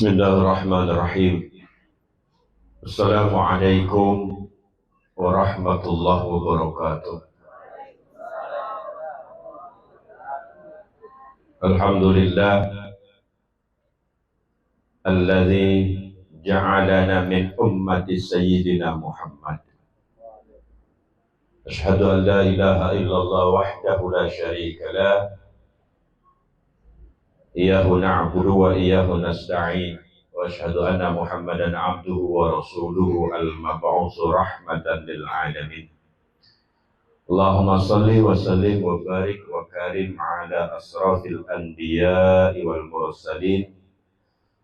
Bismillahirrahmanirrahim. Assalamualaikum warahmatullahi wabarakatuh. Alhamdulillah alladzi ja'alana min ummati sayyidina Muhammad. Asyhadu an la ilaha illallah wahdahu la syarika lah. Iyyahu na'budu wa iyyahu nasta'in. Wa asyhadu anna Muhammadan 'abduhu wa rasuluhu al-mab'utsu rahmatan lil 'alamin. Allahumma salli wa sallim wa barik wa karim ala asrafil anbiya'i wal mursalin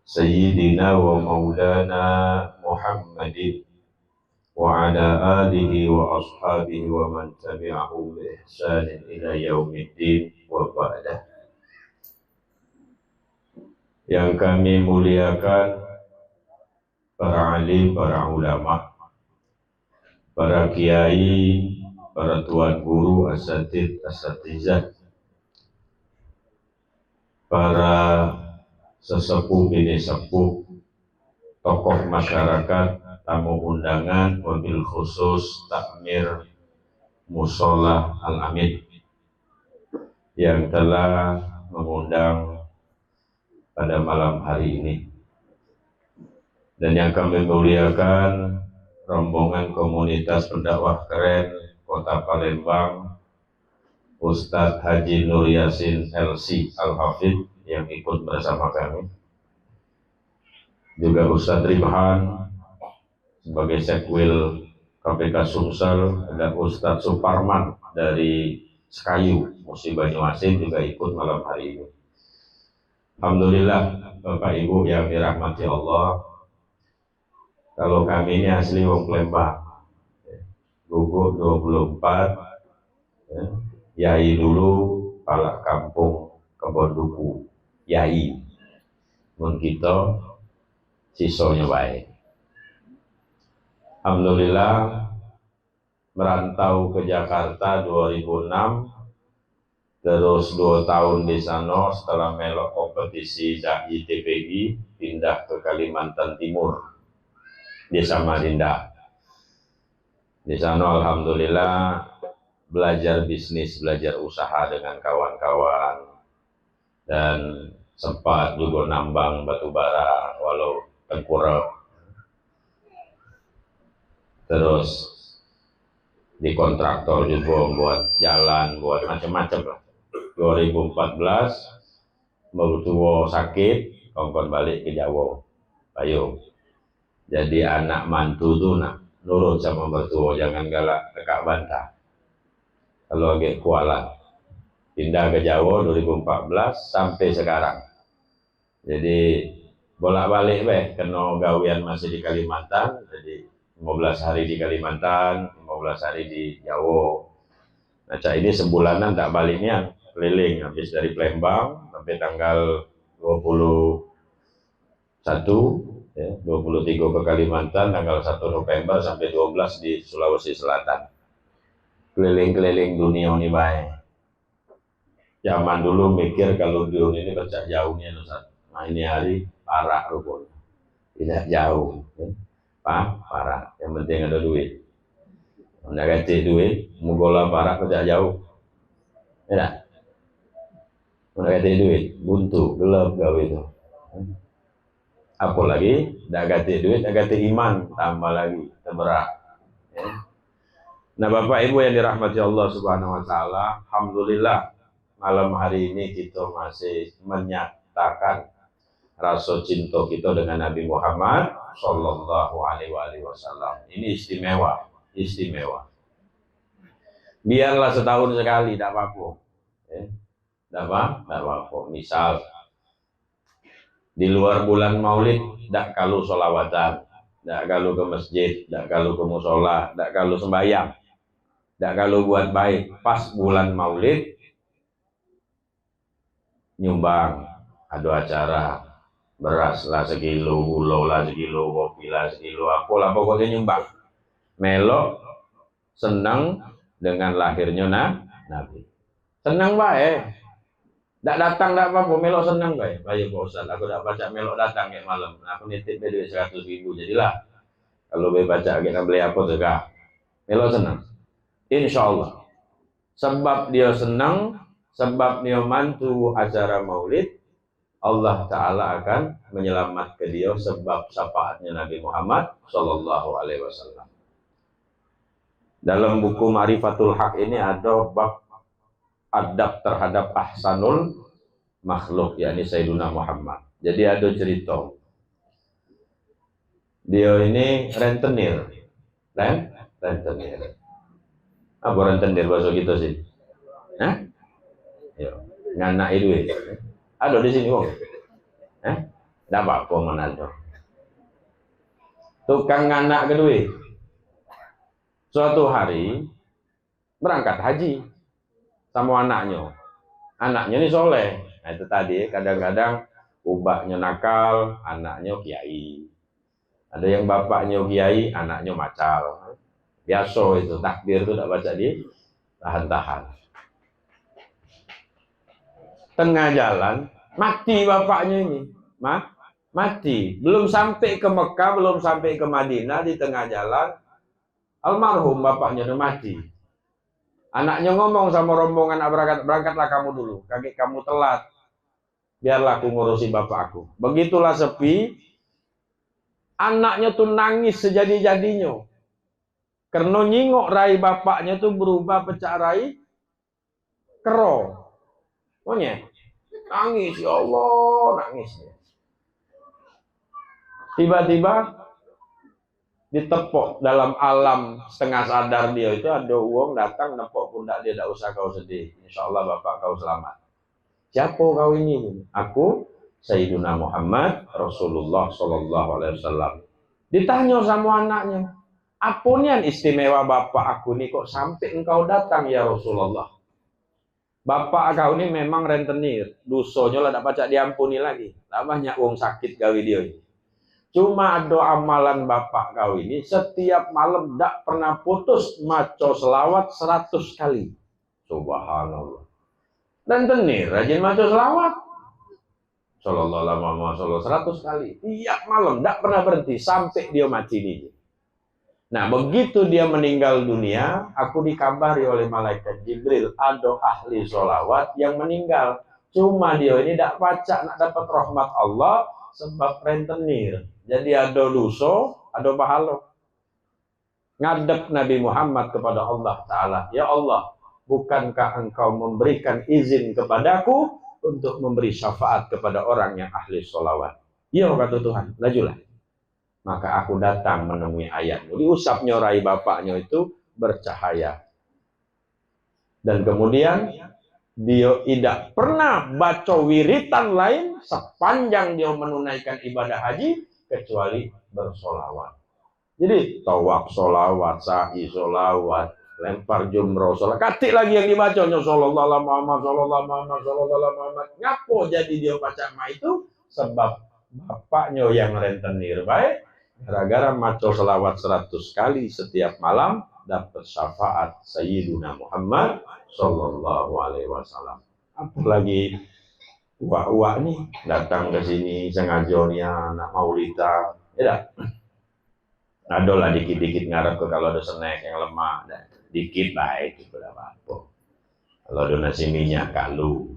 sayyidina wa maulana Muhammadin wa ala alihi wa ashabihi wa man tabi'ahu bi ihsanin ila yaumiddin wa ba'dah. Yang kami muliakan para alim, para ulama, para kiai, para tuan guru, asatidz, asatizah, para sesepuh bini sepuh, tokoh masyarakat, tamu undangan, wabil khusus takmir Mushola Al-Amin yang telah mengundang pada malam hari ini, dan yang kami muliakan rombongan komunitas pendakwah keren Kota Palembang, Ustadz Haji Nur Yasin LC Al-Hafidh yang ikut bersama kami, juga Ustadz Rimhan sebagai Sekwil KPK Sumsel, dan Ustadz Suparman dari Sekayu Musi Banyuasin juga ikut malam hari ini. Alhamdulillah Bapak Ibu yang dirahmati Allah, kalau kami ini asli wong Palembang, Gugur 24, Yai dulu Palak Kampung Kebon Duku, Yai mun kita sisonya baik. Alhamdulillah merantau ke Jakarta 2006, terus 2 tahun di sana. Setelah melok kompetisi Dai TPI, pindah ke Kalimantan Timur, di Samarinda. Di sana alhamdulillah belajar bisnis, belajar usaha dengan kawan-kawan, dan sempat juga nambang batu bara walau tengkurap. Terus di kontraktor juga buat jalan, buat macam-macam lah. 2014 mertua sakit, kongkon balik ke Jawa, Payung. Jadi anak mantu tuh nak nurut sama mertua, jangan galak tekak bantah. Kalau agak kualat, pindah ke Jawa 2014 sampai sekarang. Jadi bolak-balik kena gawian masih di Kalimantan. Jadi 15 hari di Kalimantan, 15 hari di Jawa. Nah, ini sebulanan tak baliknya keliling, habis dari Palembang sampai tanggal 21, 23 ke Kalimantan, tanggal 1 November sampai 12 di Sulawesi Selatan. Keliling-keliling dunia ini baik. Zaman dulu mikir kalau dunia ini bercak jauhnya, nah ini hari parah rupanya. Tidak jauh, parah. Yang penting ada duit. Anda ganti duit, mugola parah bercak jauh. Ya, anda ganti duit, buntu, gelap gawe itu. Apalagi dah ganti duit, dah ganti iman, tambah lagi terberat. Ya. Nah, Bapak Ibu yang dirahmati Allah Subhanahu Wa Taala, alhamdulillah malam hari ini kita masih menyatakan rasa cinta kita dengan Nabi Muhammad Sallallahu Alaihi Wasallam. Ini istimewa, istimewa. Biarlah setahun sekali, tidak apa-apa. Tidak apa-apa. Misal di luar bulan Maulid, tidak kalau sholawatan, tidak kalau ke masjid, tidak kalau ke musola, tidak kalau sembahyang, tidak kalau buat baik. Pas bulan Maulid, nyumbang, ada acara, beras lah sekilo, gula lah sekilo, kopi lah sekilo, apalah pokoknya nyumbang. Melok, senang dengan lahirnya Nabi. Senang baik. Ndak datang ndak apa-apa, melok seneng bae. Bayu Pak Ustaz, aku ndak baca melok datang kayak malam. Nah, aku nitip duit 100.000. Jadilah kalau bae baca kita beli apa tuh kak? Melok seneng. Insya Allah. Sebab dia senang, sebab dia mantu acara maulid, Allah Ta'ala akan menyelamatkan dia sebab syafaatnya Nabi Muhammad Sallallahu Alaihi Wasallam. Dalam buku Ma'rifatul Haq ini ada bab adab terhadap ahsanul makhluk, yakni Sayyiduna Muhammad. Jadi ada cerita. Dia ini rentenir. Rentenir. Apa rentenir bahasa kita sih? Hah? Yo, nganak itu. Ada di sini, Wong. Nggak apa-apa mana ada. Tukang nganak kedua. Suatu hari berangkat haji sama anaknya. Anaknya ini soleh. Nah, itu tadi kadang-kadang ubahnya nakal, anaknya kiai. Ada yang bapaknya kiai, anaknya macal. Biasa itu takbir itu tidak baca di tahan-tahan. Tengah jalan mati bapaknya ini, mati. Belum sampai ke Mekah, belum sampai ke Madinah, di tengah jalan almarhum bapaknya udah mati. Anaknya ngomong sama rombongan, berangkatlah kamu dulu, kakek kamu telat, biarlah aku ngurusi bapak aku. Begitulah sepi, anaknya tuh nangis sejadi-jadinya, karena nyingok rai bapaknya tuh berubah pecah rai kero. Pokoknya nangis, ya Allah, nangis. Tiba-tiba ditepok dalam alam setengah sadar dia itu, ada uang datang nepok pundak dia, tidak usah kau sedih, insya Allah bapak kau selamat. Siapa kau ini? Aku Sayyiduna Muhammad Rasulullah Sallallahu Alaihi Wasallam. Ditanya sama anaknya, apa yang istimewa bapak aku nih kok sampai engkau datang ya Rasulullah? Bapak kau ini memang rentenir, dosanya lah tak baca diampuni lagi, tak banyak uang sakit gawe dia ini. Cuma ada amalan bapak kau ini setiap malam tidak pernah putus maca selawat 100 kali. Subhanallah. Rentenir rajin maca selawat. Sallallahu alaihi wasallam 100 kali. Tiap malam tidak pernah berhenti sampai dia mati ini. Nah, begitu dia meninggal dunia, aku dikabari oleh malaikat Jibril, ada ahli sholawat yang meninggal. Cuma dia ini tidak baca, nak dapat rahmat Allah, sebab rentenir. Jadi ada dosa, ada pahala. Ngadep Nabi Muhammad kepada Allah Ta'ala, ya Allah, bukankah engkau memberikan izin kepadaku untuk memberi syafaat kepada orang yang ahli sholawat? Ya, kata Tuhan, lajulah. Maka aku datang menemui ayatmu. Diusapnya rai bapaknya itu bercahaya. Dan kemudian dia tidak pernah baca wiritan lain sepanjang dia menunaikan ibadah haji kecuali bersolawat. Jadi tawaf solawat, sa'i solawat, lempar jumroh solawat, katik lagi yang dibacanya sallallahu alaihi Muhammad, sallallahu Muhammad, sallallahu Muhammad. Ngapo jadi dia baca itu? Sebab bapaknya yang rentenir baik, gara-gara maca selawat 100 kali setiap malam dapat syafaat Sayyiduna Muhammad Sallallahu Alaihi Wasallam. Apalagi uak-uak nih datang ke sini sengaja anak maulita, ya ada lah dikit-dikit ngarep ke kalau ada snack yang lemah, dikit baik itu apa-apa. Kalau ada nasi minyak kalu,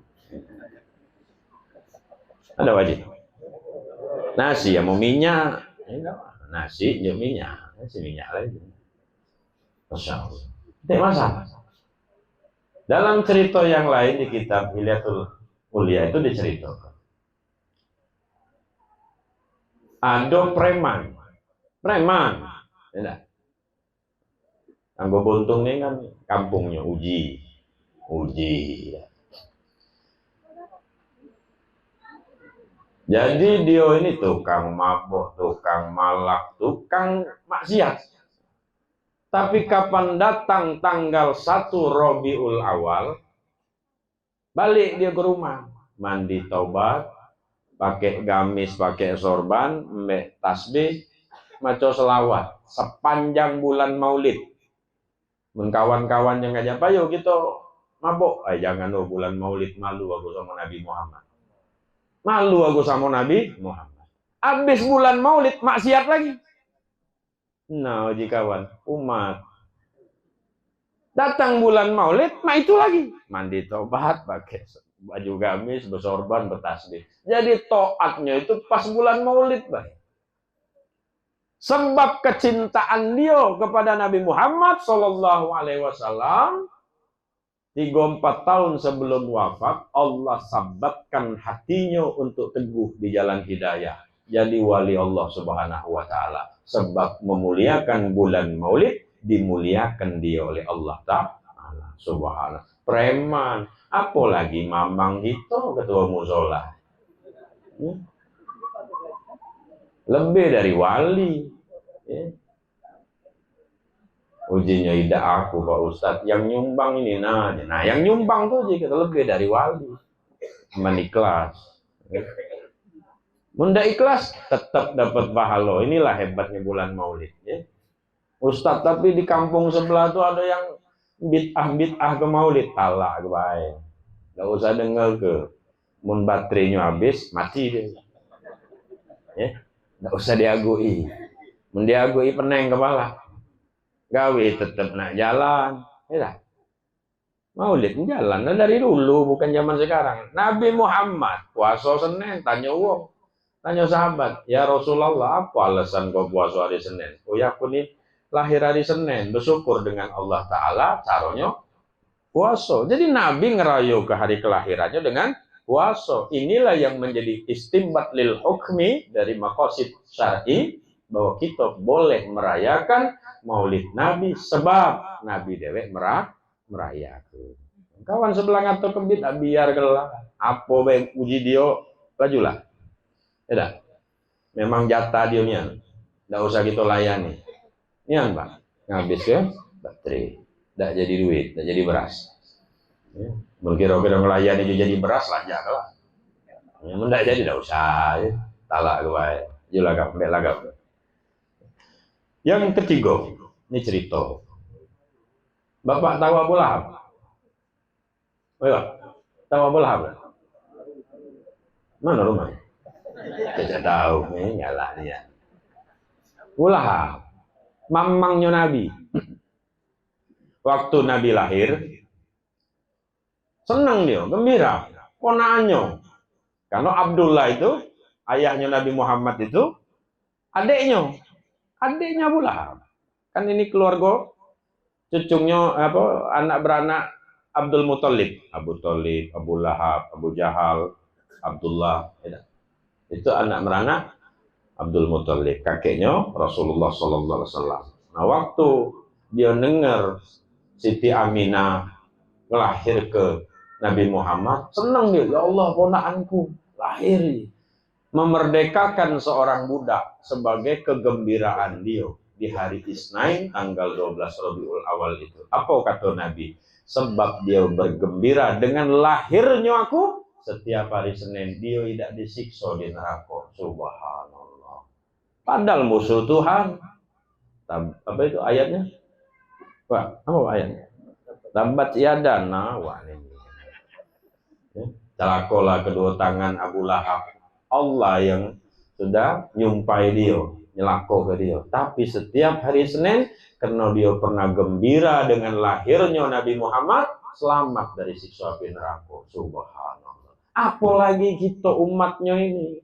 ada wajib. Nasi yang mau minyak, nasi yang minyak, nasi minyak lagi. Masya Allah. Tidak masalah. Dalam cerita yang lain di kitab Hilyatul Mulia itu diceritakan. Ada preman. Ya. Anggo Buntung ini kan kampungnya Uji. Ya. Jadi dia ini tukang mabuk, tukang malak, tukang maksiat. Tapi kapan datang tanggal 1 Rabiul Awal, balik dia ke rumah, mandi taubat, pakai gamis, pakai sorban, tasbih, maca selawat sepanjang bulan Maulid. Kawan-kawan yang ngajak, ayo gitu mabok. Jangan bulan Maulid, malu aku sama Nabi Muhammad. Malu aku sama Nabi Muhammad. Habis bulan Maulid maksiat lagi. Nah, kawan, umat. Datang bulan Maulid, itu lagi. Mandi tobat, pakai baju gamis, bersorban, bertasbih. Jadi taatnya itu pas bulan Maulid, baik. Sebab kecintaan dia kepada Nabi Muhammad Sallallahu Alaihi Wasallam, 34 tahun sebelum wafat, Allah sabatkan hatinya untuk teguh di jalan hidayah. Jadi wali Allah Subhanahu Wa Taala. Sebab memuliakan bulan Maulid, dimuliakan dia oleh Allah Ta'ala. Subhanallah. Preman, apalagi mamang itu ketua musola. Lebih dari wali. Ujinya tidak aku Pak Ustadz, yang nyumbang ini nah yang nyumbang tuh kita lebih dari wali. Meniklas. Munda ikhlas tetap dapat pahala. Inilah hebatnya bulan Maulid. Ustadz, tapi di kampung sebelah tuh ada yang bid'ah ke Maulid, talak baik. Gak usah dengar ke. Mun baterainya habis, mati dia. Gak usah diagui. Mun diagui peneng kepala. Gawe tetap nak jalan. Maulid jalan dari dulu, bukan zaman sekarang. Nabi Muhammad puasa Senin, tanya wong. Tanya sahabat, ya Rasulullah, apa alasan kau puasa hari Senin? Oh ya, aku nih lahir hari Senin, bersyukur dengan Allah Ta'ala, caranya puasa. Jadi Nabi ngerayu ke hari kelahirannya dengan puasa. Inilah yang menjadi istimbat lil hukmi dari maqasid syar'i, bahwa kita boleh merayakan Maulid Nabi sebab Nabi dewek merayakan. Kawan sebelah ngatur kebit, biar gelah. Apa baik uji dia, bajulah. Tidak. Memang jatah dia nian. Tidak usah kita layani. Nian Pak. Ngabis ke baterai. Tidak jadi duit, tidak jadi beras. Berkira-kira melayani juga jadi beras lajak lah. Tidak jadi tidak usah. Talak gue. Julagap, lagap. Yang ketiga, ini cerita. Bapak tahu Abu Lahab? Tahu Abu Lahab? Mana rumahnya? Tidak tahu, nyala dia. Abu Lahab, mamangnya Nabi. Waktu Nabi lahir, senang dia, gembira. Ponaannya, karena Abdullah itu, ayahnya Nabi Muhammad itu, adiknya Abu Lahab. Kan ini keluarga, cucunya anak beranak Abdul Muthalib, Abu Thalib, Abu Lahab, Abu Jahal, Abdullah. Itu anak beranak Abdul Muthalib, kakeknya Rasulullah Sallallahu Alaihi Wasallam. Nah, waktu dia dengar Siti Aminah lahir ke Nabi Muhammad, senang dia, ya Allah, ponaanku lahir. Memerdekakan seorang budak sebagai kegembiraan dia di hari Isnin tanggal 12 Rabiul Awal itu. Apa kata Nabi? Sebab dia bergembira dengan lahirnya aku, setiap hari Senin dia tidak disiksa di neraka. Subhanallah. Padahal musuh Tuhan. Apa itu ayatnya? Pak, apa ayatnya? Tabat yadana wa celakalah kedua tangan Abu Lahab. Allah yang sudah nyumpai dia, nyelako ke dia. Tapi setiap hari Senin, karena dia pernah gembira dengan lahirnya Nabi Muhammad, selamat dari siksa api neraka. Subhanallah. Apalagi kita umatnya ini.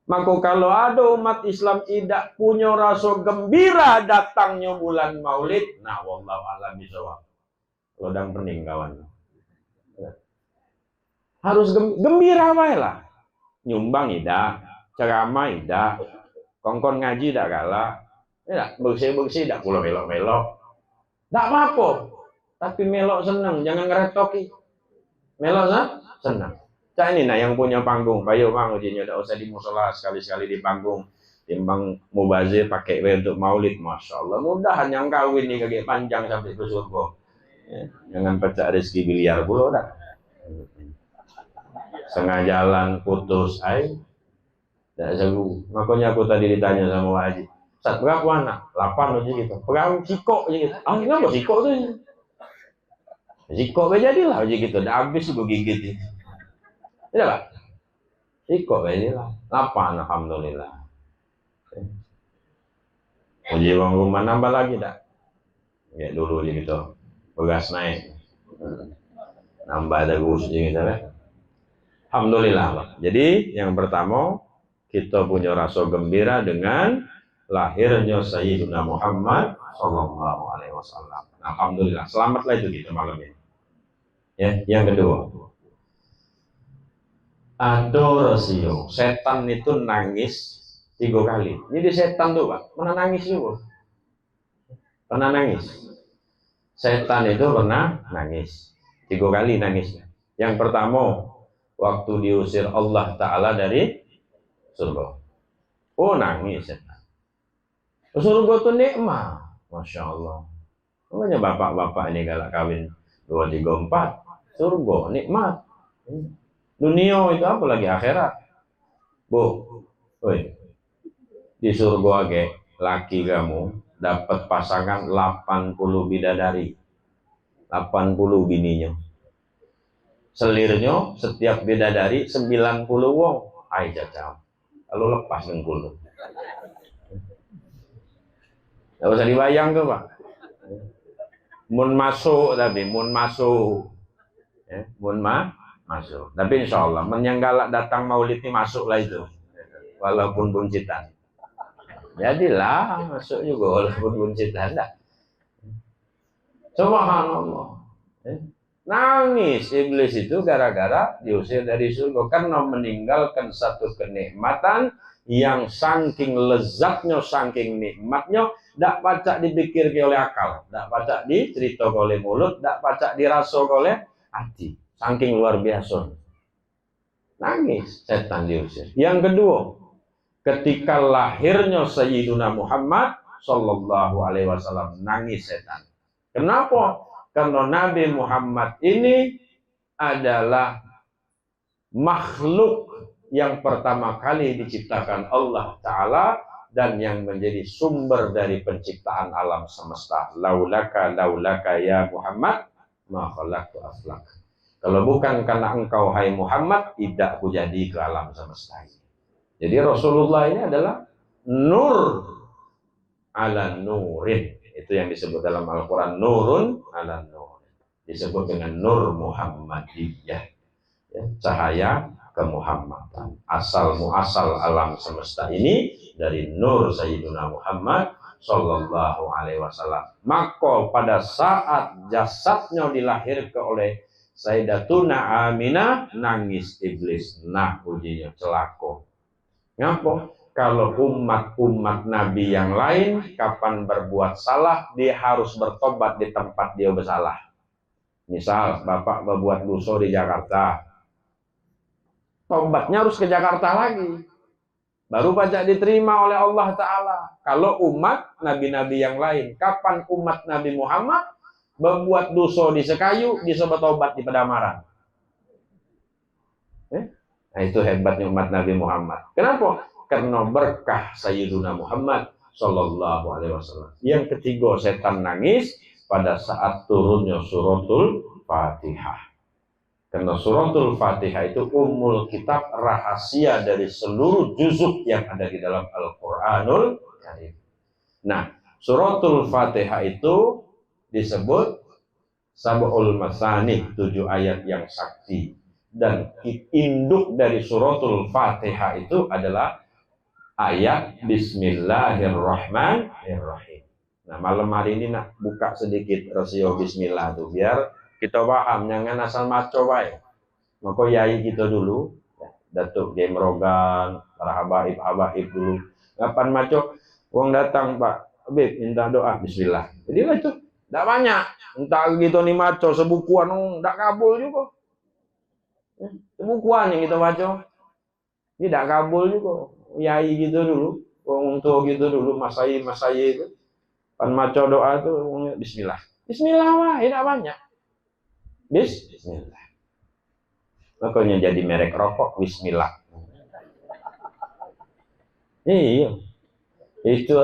Maka kalau ada umat Islam tidak punya rasa gembira datangnya bulan Maulid, nah wallahu a'lam bishawab. Lodang pening kawan. Harus gembira wae lah. Nyumbang tidak, ceramah tidak, kongkon ngaji tidak kalah, bersih-bersih tidak pula melok-melok. Tidak apa-apa. Tapi melok senang, jangan ngeretoki. Melok senang. Cak ini yang punya panggung, bayo bang ujinya tidak usah di musola, sekali-sekali di panggung. Timbang mubazir pakai untuk maulid, masya Allah. Mudahan yang kawin nih kaki panjang sampai ke surga. Jangan pecah rezeki biliar pula dah. Setengah jalan putus, tidak seru. Makanya aku tadi ditanya sama Pak Haji, Ustaz, berapa anak? 8 aja gitu. Berapa sikok aja gitu. Kenapa sikok tuh? Sikok jadilah uji gitu, udah habis gue gigit. Tidak Pak? Sikok jadilah. Apa? Alhamdulillah. Uji uang rumah nambah lagi dah. Ya dulu aja gitu. Begas naik. Nambah terus gitu kan. Alhamdulillah Pak. Jadi yang pertama kita punya rasa gembira dengan lahirnya Sayyidina Muhammad Sallallahu Alaihi Wasallam. Alhamdulillah, selamatlah itu kita malam ini. Ya, yang kedua, adorasio. Setan itu nangis 3 kali. Jadi setan tuh Pak, pernah nangis juga. Pernah nangis. Setan itu pernah nangis 3 kali nangisnya. Yang pertama, waktu diusir Allah Ta'ala dari surga. Oh nangis setan. Surga itu nikmat, masya Allah. Makanya bapak-bapak ini galak kawin 2, 3, 4, surga nikmat. Dunia itu apa lagi akhirat? Bu, woi, di surga age laki kamu dapat pasangan 80 bidadari, 80 bininya. Selirnya setiap bidadari 90 wong. Ai jajam. Lalu lepas dengkul. Gak usah dibayang tuh Pak. Mun masuk tapi, mun masuk. Ya, mun masuk. Tapi insya Allah, menyenggala datang maulid ini masuk lah itu. Walaupun buncitan. Jadilah masuk juga walaupun buncitan. Subhanallah. Nangis iblis itu gara-gara diusir dari surga karena meninggalkan satu kenikmatan yang saking lezatnya, saking nikmatnya, tidak pacak dipikir oleh akal, tidak pacak dicerita oleh mulut, tidak pacak dirasa oleh hati, saking luar biasa. Nangis setan diusir. Yang kedua, ketika lahirnya Sayyiduna Muhammad Sallallahu Alaihi Wasallam, nangis setan. Kenapa? Karena Nabi Muhammad ini adalah makhluk yang pertama kali diciptakan Allah Ta'ala dan yang menjadi sumber dari penciptaan alam semesta. Laulaka ya Muhammad ma khalaqtu aflak. Kalau bukan karena engkau hai Muhammad, tidak aku jadi ke alam semesta ini. Jadi Rasulullah ini adalah nur ala nurin. Itu yang disebut dalam Al-Quran nurun ala nur. Disebut dengan nur Muhammadiyah. Ya, cahaya kemuhammadan. Asal muasal alam semesta ini dari nur Sayyidina Muhammad Sallallahu Alaihi Wasallam. Maka pada saat jasadnya dilahirkan oleh Sayyidatuna Aminah, nangis iblis. Nah ujinya celaka. Ngapa? Kalau umat-umat Nabi yang lain kapan berbuat salah, dia harus bertobat di tempat dia bersalah. Misal Bapak berbuat dosa di Jakarta, tobatnya harus ke Jakarta lagi, baru pajak diterima oleh Allah Ta'ala. Kalau umat Nabi-Nabi yang lain, kapan umat Nabi Muhammad berbuat dosa di Sekayu, bisa bertobat di Pedamaran. Nah itu hebatnya umat Nabi Muhammad. Kenapa? Karena berkah Sayyiduna Muhammad Sallallahu Alaihi Wasallam. Yang ketiga, setan nangis pada saat turunnya suratul Fatihah. Karena suratul Fatihah itu ummul kitab, rahasia dari seluruh juzuk yang ada di dalam Al-Quranul Karim. Nah, suratul Fatihah itu disebut Sab'ul Masani, 7 ayat yang sakti. Dan induk dari suratul Fatihah itu adalah ayat Bismillahirrahmanirrahim. Nah malam hari ini nak buka sedikit rasio Bismillah tuh biar kita paham, jangan asal maco baik. Maka yai kita dulu, Datuk Game Rogan, para habaib dulu. Kapan maco? Uang datang Pak Habib minta doa Bismillah. Jadi lah itu, tidak banyak. Entah gitu nih maco sebukuan, tidak kabul juga. Sebukuan yang kita baca, tidak kabul juga. Yai gitu dulu, wong tua gitu dulu, masai itu, pan maco doa itu Bismillah, Bismillah wah, tidak banyak, Bismillah. Makanya jadi merek rokok Bismillah. Iya, itu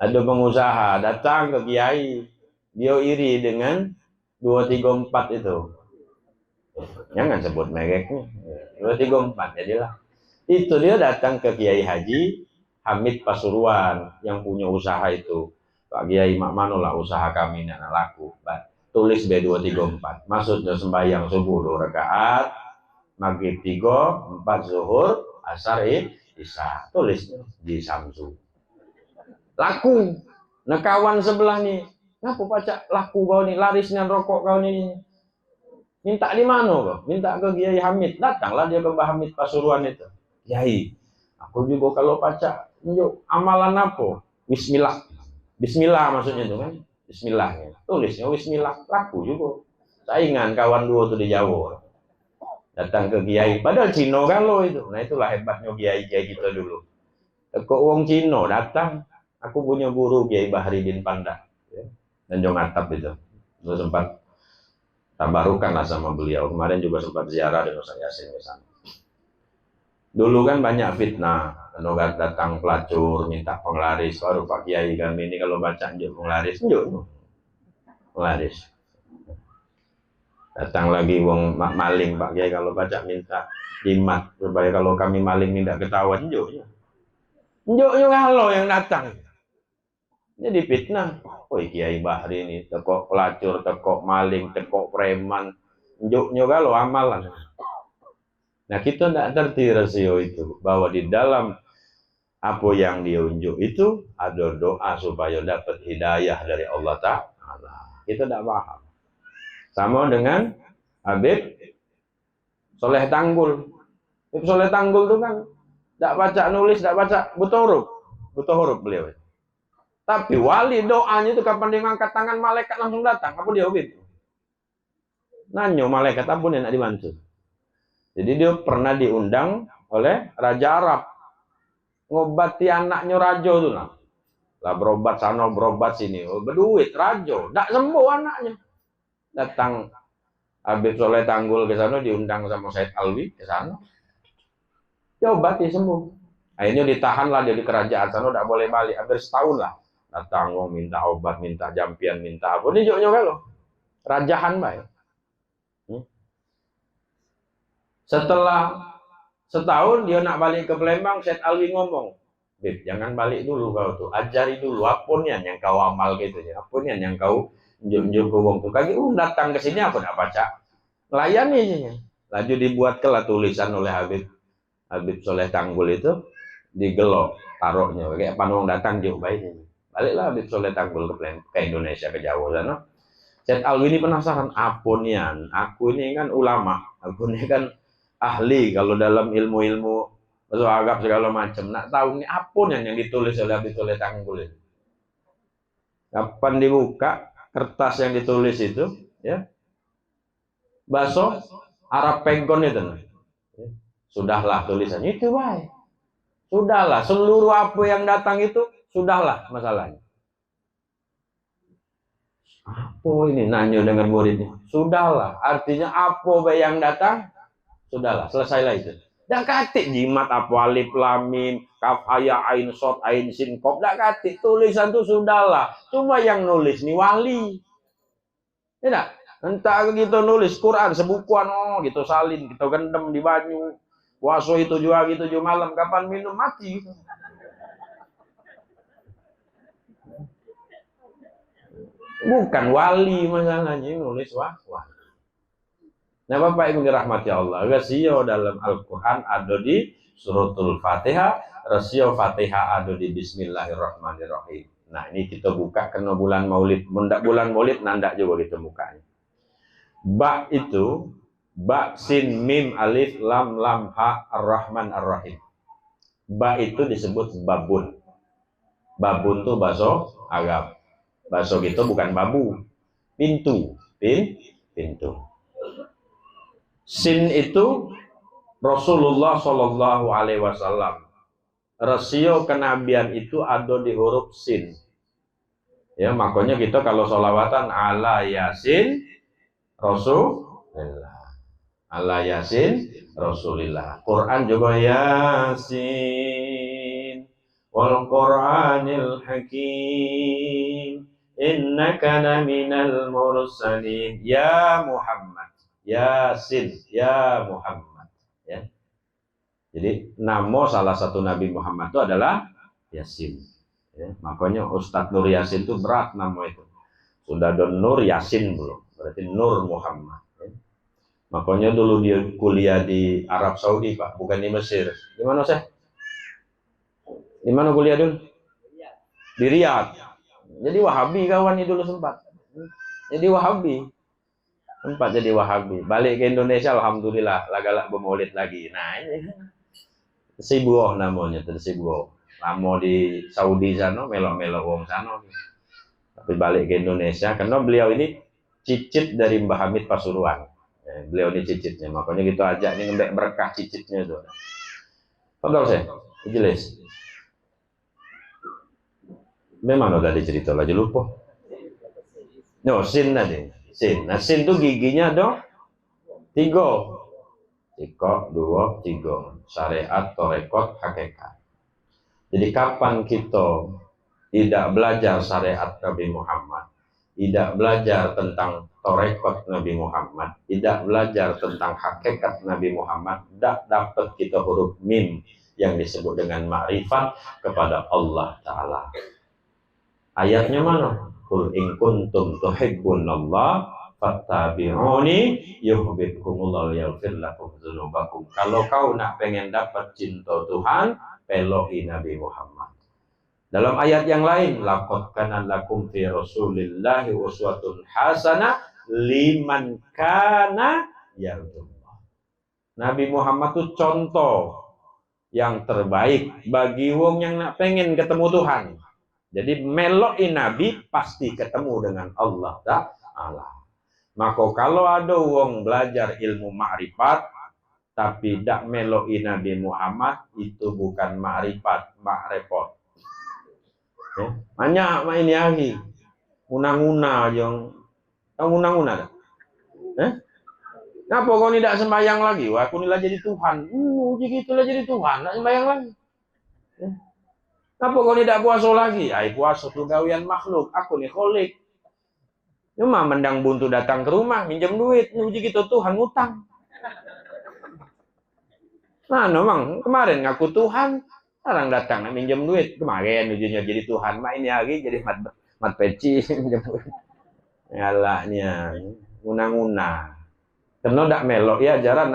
ada pengusaha datang ke kiai, dia iri dengan 234 itu. Jangan sebut mereknya. 234 jadilah. Itu dia datang ke Kiai Haji Hamid Pasuruan yang punya usaha itu. Pak Kiai mak mano lah usaha kami ini anak laku. Tulis B234. Maksudnya sembahyang subuh 2 rakaat, maghrib 3, 4 zuhur, asar isya. Tulis di Samsu. Laku. Nah kawan sebelah nih, ngapa baca laku kau nih, larisnya rokok kau nih. Minta di mana kok? Minta ke Kiai Hamid. Datanglah dia ke Mbah Hamid Pasuruan itu. Kiai, aku juga kalau baca amalan apa? Bismillah. Bismillah maksudnya itu kan. Bismillahnya. Tulisnya Bismillah. Laku juga. Saingan kawan dua tuh di Jawa. Datang ke Kiai. Padahal Cino kan lo itu. Nah itulah hebatnya Kiai kita dulu. Kok wong Cino datang. Aku punya guru Kiai Bahri bin Panda. Dan Jong Atap itu. Itu sempat tabarukan lah sama beliau. Kemarin juga sempat ziarah dengan Ustaz Yasin ke sana. Dulu kan banyak fitnah, nogat datang pelacur, minta penglaris, baru Pak Kiai kami ini kalau baca njuk penglaris, njuk penglaris. Datang lagi wong maling Pak Kiai kalau baca minta jimat, supaya kalau kami maling tidak ketahuan, njuk kalau yang datang. Jadi fitnah. Oh Kiai Bahri ini tekok pelacur, tekok maling, tekok preman, njuk kalau amalan. Nah kita tidak ngerti rasio itu, bahwa di dalam apa yang dia unjuk itu ada doa supaya dapat hidayah dari Allah Ta'ala. Kita tidak paham. Sama dengan Habib Soleh Tanggul. Habib Soleh Tanggul itu kan tidak baca nulis, tidak baca butuh huruf beliau. Tapi wali doanya itu kapan dia ngangkat tangan malaikat langsung datang. Apa dia Habib? Nanyo malaikat ampun yang nak dibantu. Jadi dia pernah diundang oleh Raja Arab. Ngobati anaknya Raja itu lah. Lah berobat sana, berobat sini. Oh, berduit Raja. Tak sembuh anaknya. Datang Habib Soleh Tanggul ke sana, diundang sama Said Alwi ke sana. Dia obati sembuh. Akhirnya ditahan lah dia di kerajaan sana, tidak boleh balik. Hampir setahun lah. Datang minta obat, minta jampian, minta apa. Ini juga loh. Rajahan baik. Setelah setahun dia nak balik ke Palembang, Syed Alwi ngomong, Bib, jangan balik dulu kau tuh, ajari dulu apapun yang kau amal gitu ya, apapun yang kau unjuk ke wong tuh. Kaki datang ke sini aku nak baca, layani aja. Laju dibuatkanlah tulisan oleh Habib Soleh Tanggul itu, digelok taruhnya, kayak panwong datang diobain. Baliklah Habib Soleh Tanggul ke Indonesia, ke Jawa sana. Syed Alwi ini penasaran, apunian, aku ini kan ulama, aku ini kan ahli kalau dalam ilmu-ilmu masuk agak segala macam. Nak tahu ini apa yang ditulis oleh Habib Soleh Tanggul itu. Kapan dibuka kertas yang ditulis itu, ya, bahasa Arab Pegon itu, sudahlah tulisannya itu baik. Sudahlah seluruh apa yang datang itu sudahlah masalahnya. Apa ini nanya dengan muridnya? Sudahlah, artinya apa yang datang? Sudahlah, selesailah itu. Dan katik jimat apa alif lam mim kaf ya ain sod ain sin kop, dak katik tulisan itu sudahlah. Cuma yang nulis nih wali. Tidak, entah gitu nulis Quran sebukuan gitu salin, gitu gendem di banyu. Puasa itu juga gitu juga malam, kapan minum mati. Bukan wali masalahnya, nulis wali. Nah Bapak Ibu dirahmati Allah, rasio dalam Al-Quran ada di suratul Fatihah, rasio Fatihah ada di Bismillahirrahmanirrahim. Nah ini kita buka karena bulan maulid, mendak bulan maulid nandak juga kita bukanya. Ba itu, ba sin mim alif lam lam ha ar-rahman ar-rahim. Ba itu disebut babun. Babun itu bahasa Arab. Bahasa gitu bukan babu, pintu, pintu. Sin itu Rasulullah Shallallahu Alaihi Wasallam. Rasio kenabian itu ada di huruf sin. Ya makanya kita kalau sholawatan ala yasin Rasulullah, ala yasin Rasulillah. Quran juga yasin wal Quranil Hakim innaka laminal mursalin. Ya Muhammad, Yasin, ya Muhammad. Ya. Jadi nama salah satu Nabi Muhammad itu adalah Yasin. Ya. Makanya Ustadz Nur Yasin itu berat nama itu. Sudah ada Nur Yasin belum? Berarti Nur Muhammad. Ya. Makanya dulu dia kuliah di Arab Saudi, Pak, bukan di Mesir. Di mana sih? Di mana kuliah dulu? Di Riyadh. Jadi Wahabi kawan itu dulu sempat. Jadi Wahabi. Sempat jadi Wahabi. Balik ke Indonesia, alhamdulillah, lagalak bermaulid lagi. Nah, ini Sibuoh namanya, Sibuoh. Lama di Saudi sana, melok-melok wong sana. Tapi balik ke Indonesia, karena beliau ini cicit dari Mbah Hamid Pasuruan. Beliau ini cicitnya, makanya gitu aja ini ngembek berkah cicitnya itu. Padahal saya, jelas. Memang udah dicerita lagi lupa. No, sin tadi. Sin. Nah, sin itu giginya dong 3. 3, 2, 3. Syariat, torekot, hakikat. Jadi kapan kita tidak belajar syariat Nabi Muhammad, tidak belajar tentang torekot Nabi Muhammad, tidak belajar tentang hakikat Nabi Muhammad, tidak dapat kita huruf mim yang disebut dengan ma'rifat kepada Allah Ta'ala. Ayatnya mana? Qul in kuntum tuhibbunallah fattabi'uni yuhibbukumullah yaghfir lakum dzunubakum. Kalau kau nak pengen dapat cinta Tuhan, pelohi Nabi Muhammad. Dalam ayat yang lain, laqad kana lakum fi rasulillahi uswatun hasanah liman kana yarjullah. Nabi Muhammad itu contoh yang terbaik bagi wong yang nak pengen ketemu Tuhan. Jadi meloi Nabi pasti ketemu dengan Allah Ta'ala. Maka kalau ada wong belajar ilmu ma'rifat tapi tidak meloi Nabi Muhammad, itu bukan ma'rifat, makrepot. Ya, banyak main lagi. Una-una yang una-una dah. Kenapa kau tidak sembahyang lagi? Wah, aku nilai jadi Tuhan. Gitulah jadi Tuhan, nak sembahyang lagi. Kenapa kau tidak puasa lagi? Ay, puasa itu gawian makhluk. Aku nih kholik. Cuma mendang buntu datang ke rumah, minjem duit. Uji gitu Tuhan ngutang. Nah, memang kemarin ngaku Tuhan, sekarang datang minjem duit. Kemarin ujinya jadi Tuhan, main lagi jadi mat peci minjem duit. Ngalaknya, nguna-nguna. Karena tidak melok ya ajaran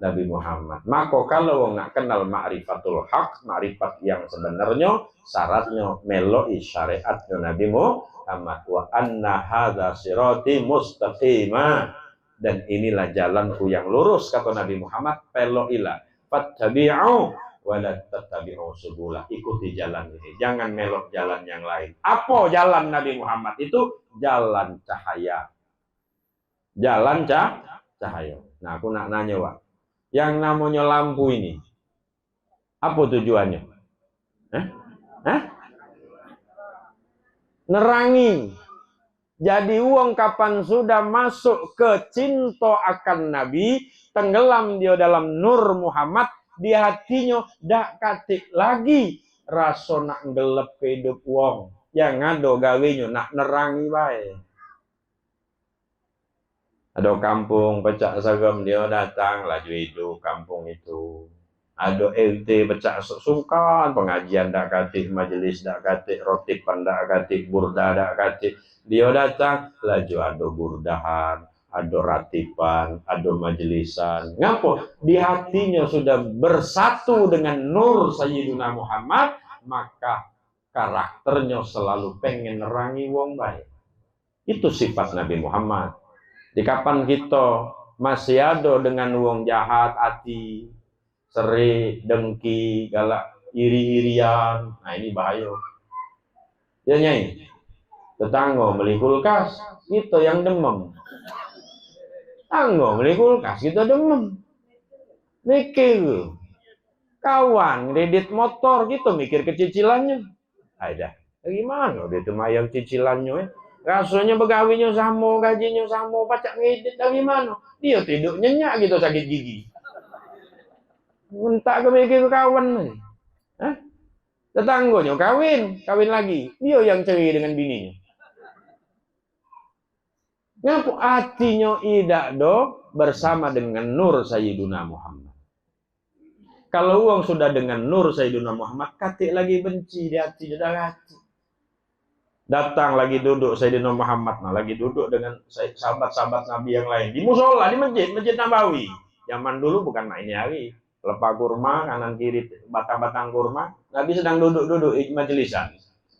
Nabi Muhammad. Maka kalau wong nak kenal ma'rifatul haq, ma'rifat yang sebenarnya, syaratnya meloi syariat Nabi Muhammad. Wa anna hadza sirati mustaqima. Dan inilah jalanku yang lurus, kata Nabi Muhammad. Peloilah, fattabi'u wa la tattabi'u subula. Ikuti jalan ini, jangan melok jalan yang lain. Apa jalan Nabi Muhammad itu? Jalan cahaya. Jalan cahaya. Nah, aku nak nanya, Pak. Yang namanya lampu ini, apa tujuannya? Nerangi. Jadi uang kapan sudah masuk ke cinta akan Nabi, tenggelam dia dalam nur Muhammad, di hatinya dak katik lagi rasa nak gelap hidup wong. Yang ada gawinya nak nerangi baik. Ada kampung pecah sagam, dia datang laju hidup kampung itu. Ada LT pecah sungkan, pengajian dak katik, majelis dak katik, rotipan dak katik, burda dak katik. Dia datang laju ada burdahan, ada ratipan, ada majelisan. Ngapa? Di hatinya sudah bersatu dengan nur Sayyidina Muhammad, maka karakternya selalu pengen nerangi wong baik. Itu sifat Nabi Muhammad. Di kapan kita masih ada dengan wong jahat hati, seri, dengki, galak, iri-irian, nah ini bahaya. Ya nyai, tetangga beli kulkas, kita yang demam. Tetangga beli kulkas, kita demam. Mikir, kawan kredit motor, kita mikir ke cicilannya. Ada, gimana dia tuh mayang cicilannya? Rasanya begawinya sama, gajinya sama, pacak ngedit dari mana? Dia tidur nyenyak gitu sakit gigi. Minta ke kawan. Tetangganya kawin lagi. Dia yang cerai dengan bininya. Ngapu hatinya idak do bersama dengan nur Sayyiduna Muhammad. Kalau uang sudah dengan nur Sayyiduna Muhammad, katik lagi benci di hati, sudah hati. Datang lagi duduk Sayyidina Muhammad, nah lagi duduk dengan sahabat-sahabat Nabi yang lain di musola, di masjid Nabawi. Zaman dulu bukan main hari, lepas kurma kanan kiri batang-batang kurma, Nabi sedang duduk-duduk majelisan.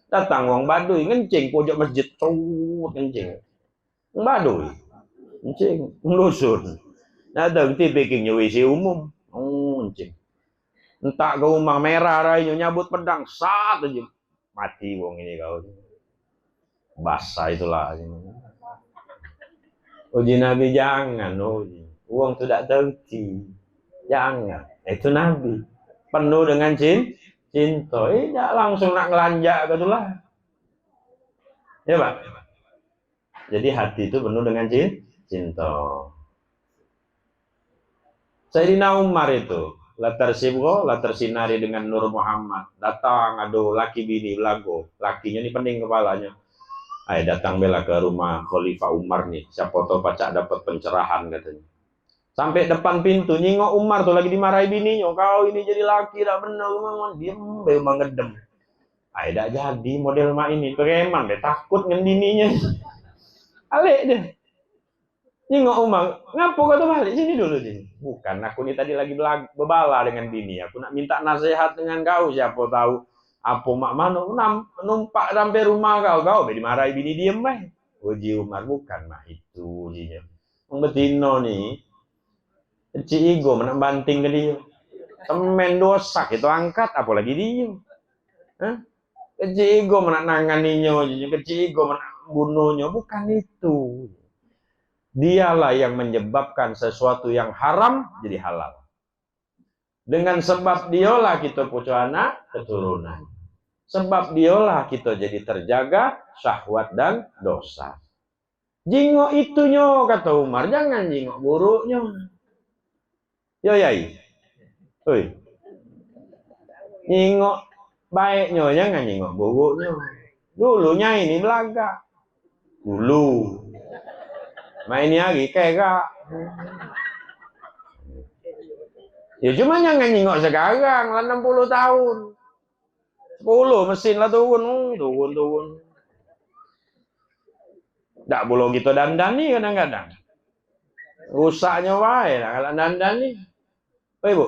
Datang wong Baduy ngencing pojok masjid, ngencing. Wong Baduy ngencing, ngelusun. Datang ti pikirnya WC umum, ngencing. Entah ke rumah merah rainya nyabut pedang, saat aja mati wong ini kau. Basah itulah. Uji Nabi jangan, uji. Uang tidak terti. Jangan. Itu Nabi. Penuh dengan cinta. Tidak langsung nak ngelanjak gitulah. Ya Pak. Jadi hati itu penuh dengan cinta. Sayyidina Umar itu latar sibgo, latar sinari dengan Nur Muhammad. Datang, aduh, laki bini lago. Lakinya ini pening kepalanya. Ay, datang bela ke rumah Khalifah Umar nih. Siapa tahu pacak dapat pencerahan katanya. Sampai depan pintu, nyingok Umar tuh lagi dimarahi bininya. Kau ini jadi laki, tak benar. Diem, memang ngedem. Ay, tak jadi model mak ini. Preman deh, takut dengan bininya. Alik deh. Nyingok Umar, ngapa kau tuh balik sini dulu sini? Bukan, aku ini tadi lagi bebala dengan bini. Aku nak minta nasihat dengan kau, siapa tahu. Apa mak mano numpak sampai rumah kau dimarahi bini diem bae. Uji Umar bukan mah itu ujinya. Wong betino nih. Kecil ego menang banting ke dia. Semen dosak itu angkat apalagi dia. Hah? Kecil ego menang nanganinya ujinya, kecil ego menang bunuhnya bukan itu. Dialah yang menyebabkan sesuatu yang haram jadi halal. Dengan sebab dialah kita punya anak keturunan. Sebab dialah kita jadi terjaga syahwat dan dosa. Jingok itunya kata Umar, jangan jingok buruknya. Yo yai. Oi. Jingok baiknya jangan jingok buruknya. Dulunya ini belaga. Dulu. Main lagi kayak ya cuma jangan jingok sekarang, 60 tahun. 10 mesin lah turun. Tak boleh kita dandan nih kadang-kadang. Rusaknya wae lah kalau dandan nih. Oi Bu.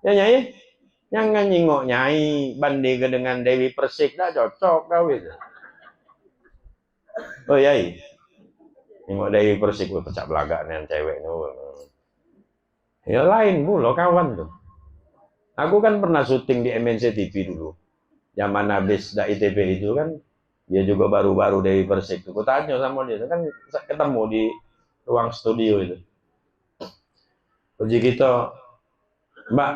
Ya Nyai. Jangan nyingok Nyai bandingkan dengan Dewi Persik dah cocok kau itu. Oh Yai. Nyingok Dewi Persik pecah belagak dengan cewek itu. Ya lain Bu lo kawan tuh. Aku kan pernah syuting di MNC TV dulu. Zaman habis da ITB itu kan, dia juga baru-baru dari Persik. Aku tanya sama dia, kan ketemu di ruang studio itu. Uji kita, Mbak,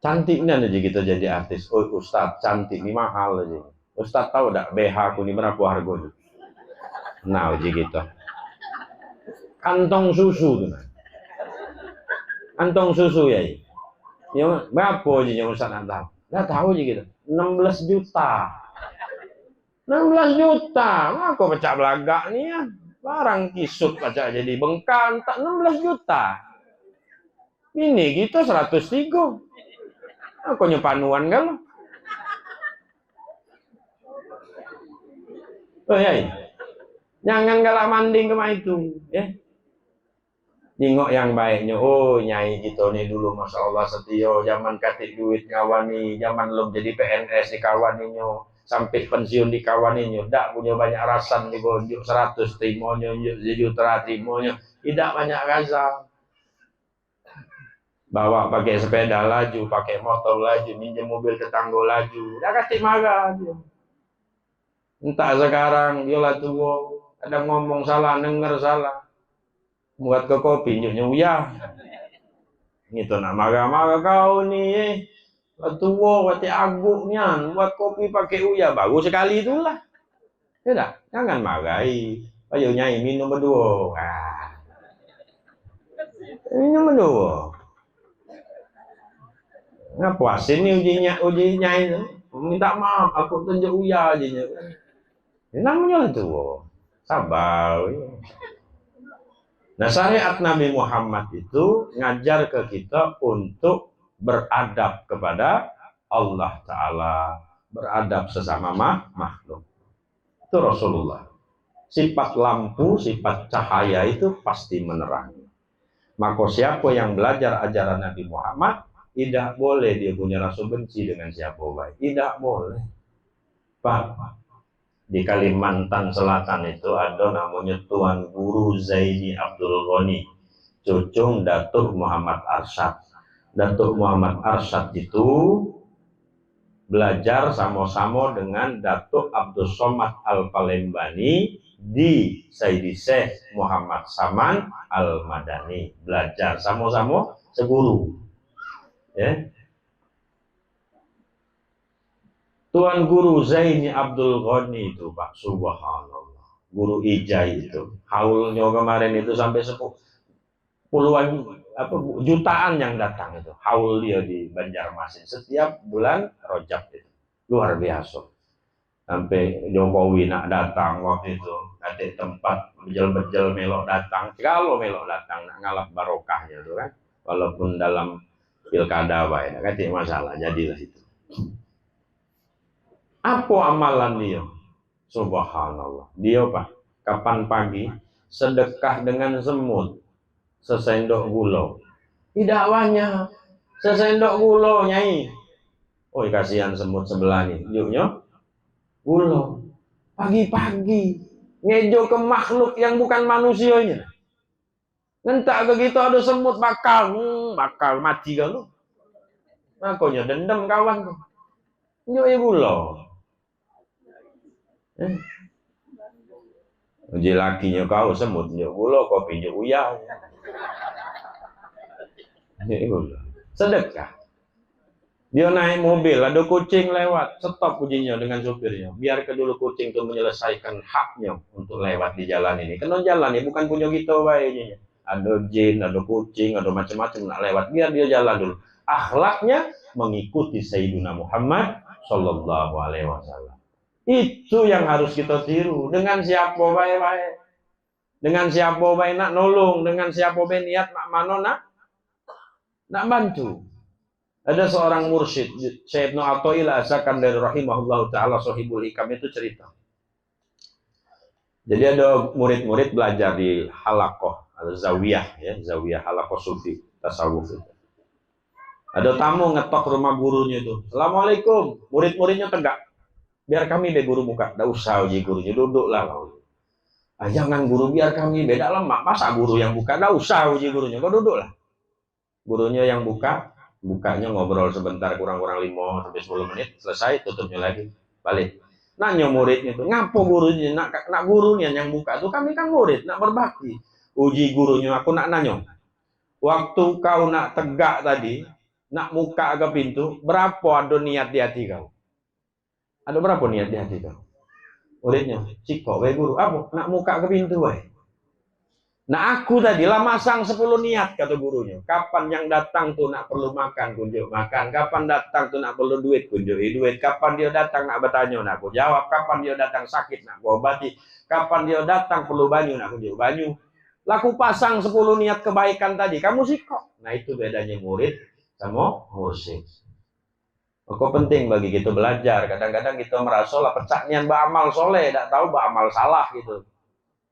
cantiknya aja kita jadi artis. Oh Ustadz, cantik ini mahal aja. Ustadz tahu enggak BH aku ini berapa harganya? Nah uji kita. Kantong susu tuh. Kantong susu ya. Yang berapa aja yang Ustaz nak tahu? Nggak tahu aja gitu. 16 juta. 16 juta. Aku pecah belagak nih ya. Barang kisut pecah jadi bengkak. 16 juta. Ini gitu 103. Aku nyepanuan kan? Oh ya. Jangan galak manding kema itu. Ya. Ningok yang baiknya, oh Nyai gitu nih dulu Masya Allah setia, zaman katik duit ngawani, zaman belum jadi PNS dikawaninya, sampai pensiun dikawaninya, tidak punya banyak rasan nih gonjuk 100 timonya, sejuta timonya, tidak banyak rasa. Bawa pakai sepeda laju, pakai motor laju, minjem mobil tetangga laju, udah katik marah aja. Entah sekarang dia lah tua, kadang ngomong salah, denger salah. Buat ke kopi nyuya gitu nak marah-marah kau nih tua wati aguknya buat kopi pakai uya bagus sekali itulah tidak jangan marahi ayo Nyai minum berdua minum berdua ngapuasin nih ujinya ini minta maaf aku tunjuk uya aja namanya lah tua Sabar. Nah, syariat Nabi Muhammad itu ngajar ke kita untuk beradab kepada Allah Ta'ala, beradab sesama makhluk. Itu Rasulullah. Sifat lampu, sifat cahaya itu pasti menerangi. Maka siapa yang belajar ajaran Nabi Muhammad, tidak boleh dia punya rasa benci dengan siapa baik. Tidak boleh. Pak, di Kalimantan Selatan itu ada namanya Tuan Guru Zaini Abdul Ghani, cucung Datuk Muhammad Arsyad. Datuk Muhammad Arsyad itu belajar sama-sama dengan Datuk Abdul Somad Al-Palembani di Sayyidi Syekh Muhammad Saman Al-Madani. Belajar sama-sama seguru. Ya. Tuan Guru Zaini Abdul Ghani itu, Pak, subhanallah. Guru Ijai itu. Haulnya kemarin itu sampai puluhan jutaan yang datang itu. Haul dia di Banjarmasin setiap bulan Rajab itu. Luar biasa. Sampai Jokowi nak datang waktu itu. Nanti tempat bejel-bejel melok datang. Kalau melok datang nak ngalap barokahnya itu kan. Walaupun dalam pilkada baik, kan tidak masalah. Jadilah itu. Apa amalan dia? Subhanallah. Dia Pak, kapan pagi sedekah dengan semut sesendok gula. Tidak banyak. Sesendok gula, Nyai. Oh, kasihan semut sebelah ini. Yuknya gula. Pagi-pagi ngejo ke makhluk yang bukan manusianya. Nentak begitu ada semut bakal mati kalau. Makanya dendam kawan tuh. Yuk gula. Uji lakinya kau semut nyok gula kopi nyok uyah. Sedekah. Dia naik mobil, ada kucing lewat, stop ujinya dengan supirnya. Biar dulu kucing itu menyelesaikan haknya untuk lewat di jalan ini. Karena jalan ini bukan punya kita baiknya. Ada jin, ada kucing, ada macam-macam nak lewat. Biar dia jalan dulu. Akhlaknya mengikuti Sayyidina Muhammad Sallallahu Alaihi Wasallam. Itu yang harus kita tiru. Dengan siapa baik-baik. Dengan siapa baik nak nolong. Dengan siapa baik niat nak mano nak bantu. Ada seorang mursyid, Syekh Ibnu Athaillah As-Sakandari rahimahullah ta'ala sahibul hikam itu cerita. Jadi ada murid-murid belajar di halaqah, zawiyah, ya, zawiyah halaqah sufi, tasawuf itu. Ada tamu ngetok rumah gurunya itu. Assalamualaikum, murid-muridnya tegak. Biar kami deh guru buka, tidak usah uji gurunya, duduklah. Jangan guru, biar kami beda lemak. Masa guru yang buka, tidak usah uji gurunya, kau duduklah. Gurunya yang bukanya ngobrol sebentar, kurang-kurang 5-10 menit, selesai, tutupnya lagi, balik. Nanya muridnya itu, ngapo gurunya, nak gurunya yang buka tuh, kami kan murid, nak berbakti. Uji gurunya, aku nak nanya, waktu kau nak tegak tadi, nak muka ke pintu, berapa ada niat di hati kau? Ada berapa niat di hati kau? Muridnya, cikok, weh guru, apa? Nak muka ke pintu, weh. Nah aku tadi lah masang 10 niat, kata gurunya. Kapan yang datang tuh nak perlu makan, kunjuk makan. Kapan datang tuh nak perlu duit, kunjuk duit. Kapan dia datang nak bertanya, nak aku jawab. Kapan dia datang sakit, nak aku obati. Kapan dia datang perlu banyu, nak kunjuk banyu. Laku pasang 10 niat kebaikan tadi, kamu sih kok. Nah itu bedanya murid sama mursyid. Kok penting bagi kita belajar. Kadang-kadang kita merasa lah pecahnya beramal soleh, tidak tahu beramal salah gitu.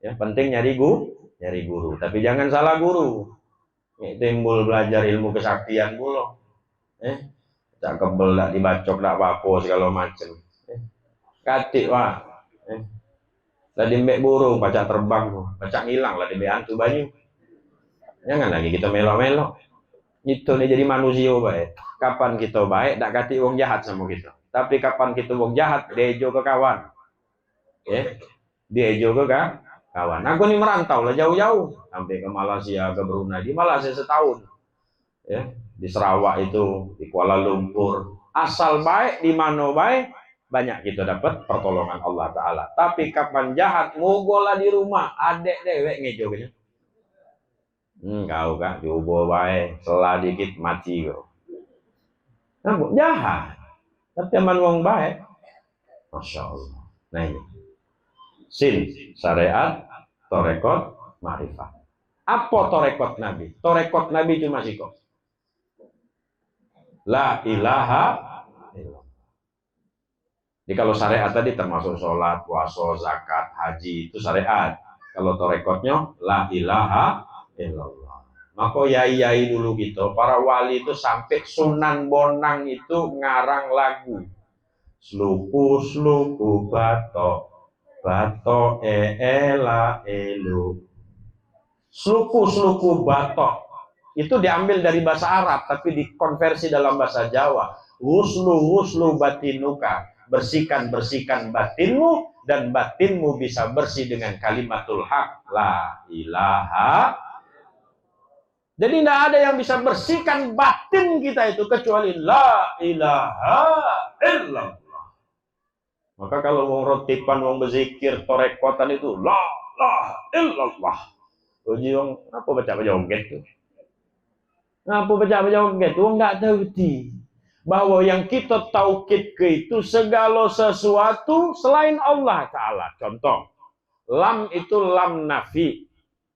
Ya penting nyari guru, tapi jangan salah guru. Timbul belajar ilmu kesaktian pula. Tak kebel, tak dibacok, tak apa-apa segala macam. Katik wah. Tadi mbek burung, pacak terbang, pacak hilang lah di hantu banyu. Jangan lagi kita melok-melok. Itu nih jadi manusia baik. Kapan kita baik, tak kati wong jahat sama kita. Tapi kapan kita wong jahat, dia ke kawan. Dia ke kawan. Aku ini merantau lah jauh-jauh sampai ke Malaysia, ke Brunei. Di Malaysia setahun, ya, di Sarawak itu, di Kuala Lumpur. Asal baik, di mana baik, banyak kita dapat pertolongan Allah Taala. Tapi kapan jahat, ngogolah di rumah, adek dewek ngejognya. Kau kan coba baik, selah dikit mati kau. Nah, jahat. Tapi aman wong baik, masya Allah. Nah ini. Sin syariat, torekot ma'rifat. Apa torekot Nabi? Torekot Nabi cuma siko. La ilaha illallah. Jadi kalau syariat tadi termasuk sholat, puasa, zakat, haji, itu syariat. Kalau torekotnya la ilaha illallah. Maka yai-yai dulu gitu, para wali itu sampai Sunan Bonang itu ngarang lagu. Sluku batok, batok ela elu. Sluku batok itu diambil dari bahasa Arab tapi dikonversi dalam bahasa Jawa. Wuslu batinuka, bersihkan batinmu dan batinmu bisa bersih dengan kalimatul haq la ilaha. Jadi tidak ada yang bisa bersihkan batin kita itu kecuali la ilaha illallah. Maka kalau mau rotipan, mau berzikir, torekotan itu la ilaha illallah. Uji wong apa baca joget tuh? Apa baca joget? Wong nggak tahu bahwa yang kita taukid ke itu segala sesuatu selain Allah Ta'ala. Contoh, lam itu lam nafi,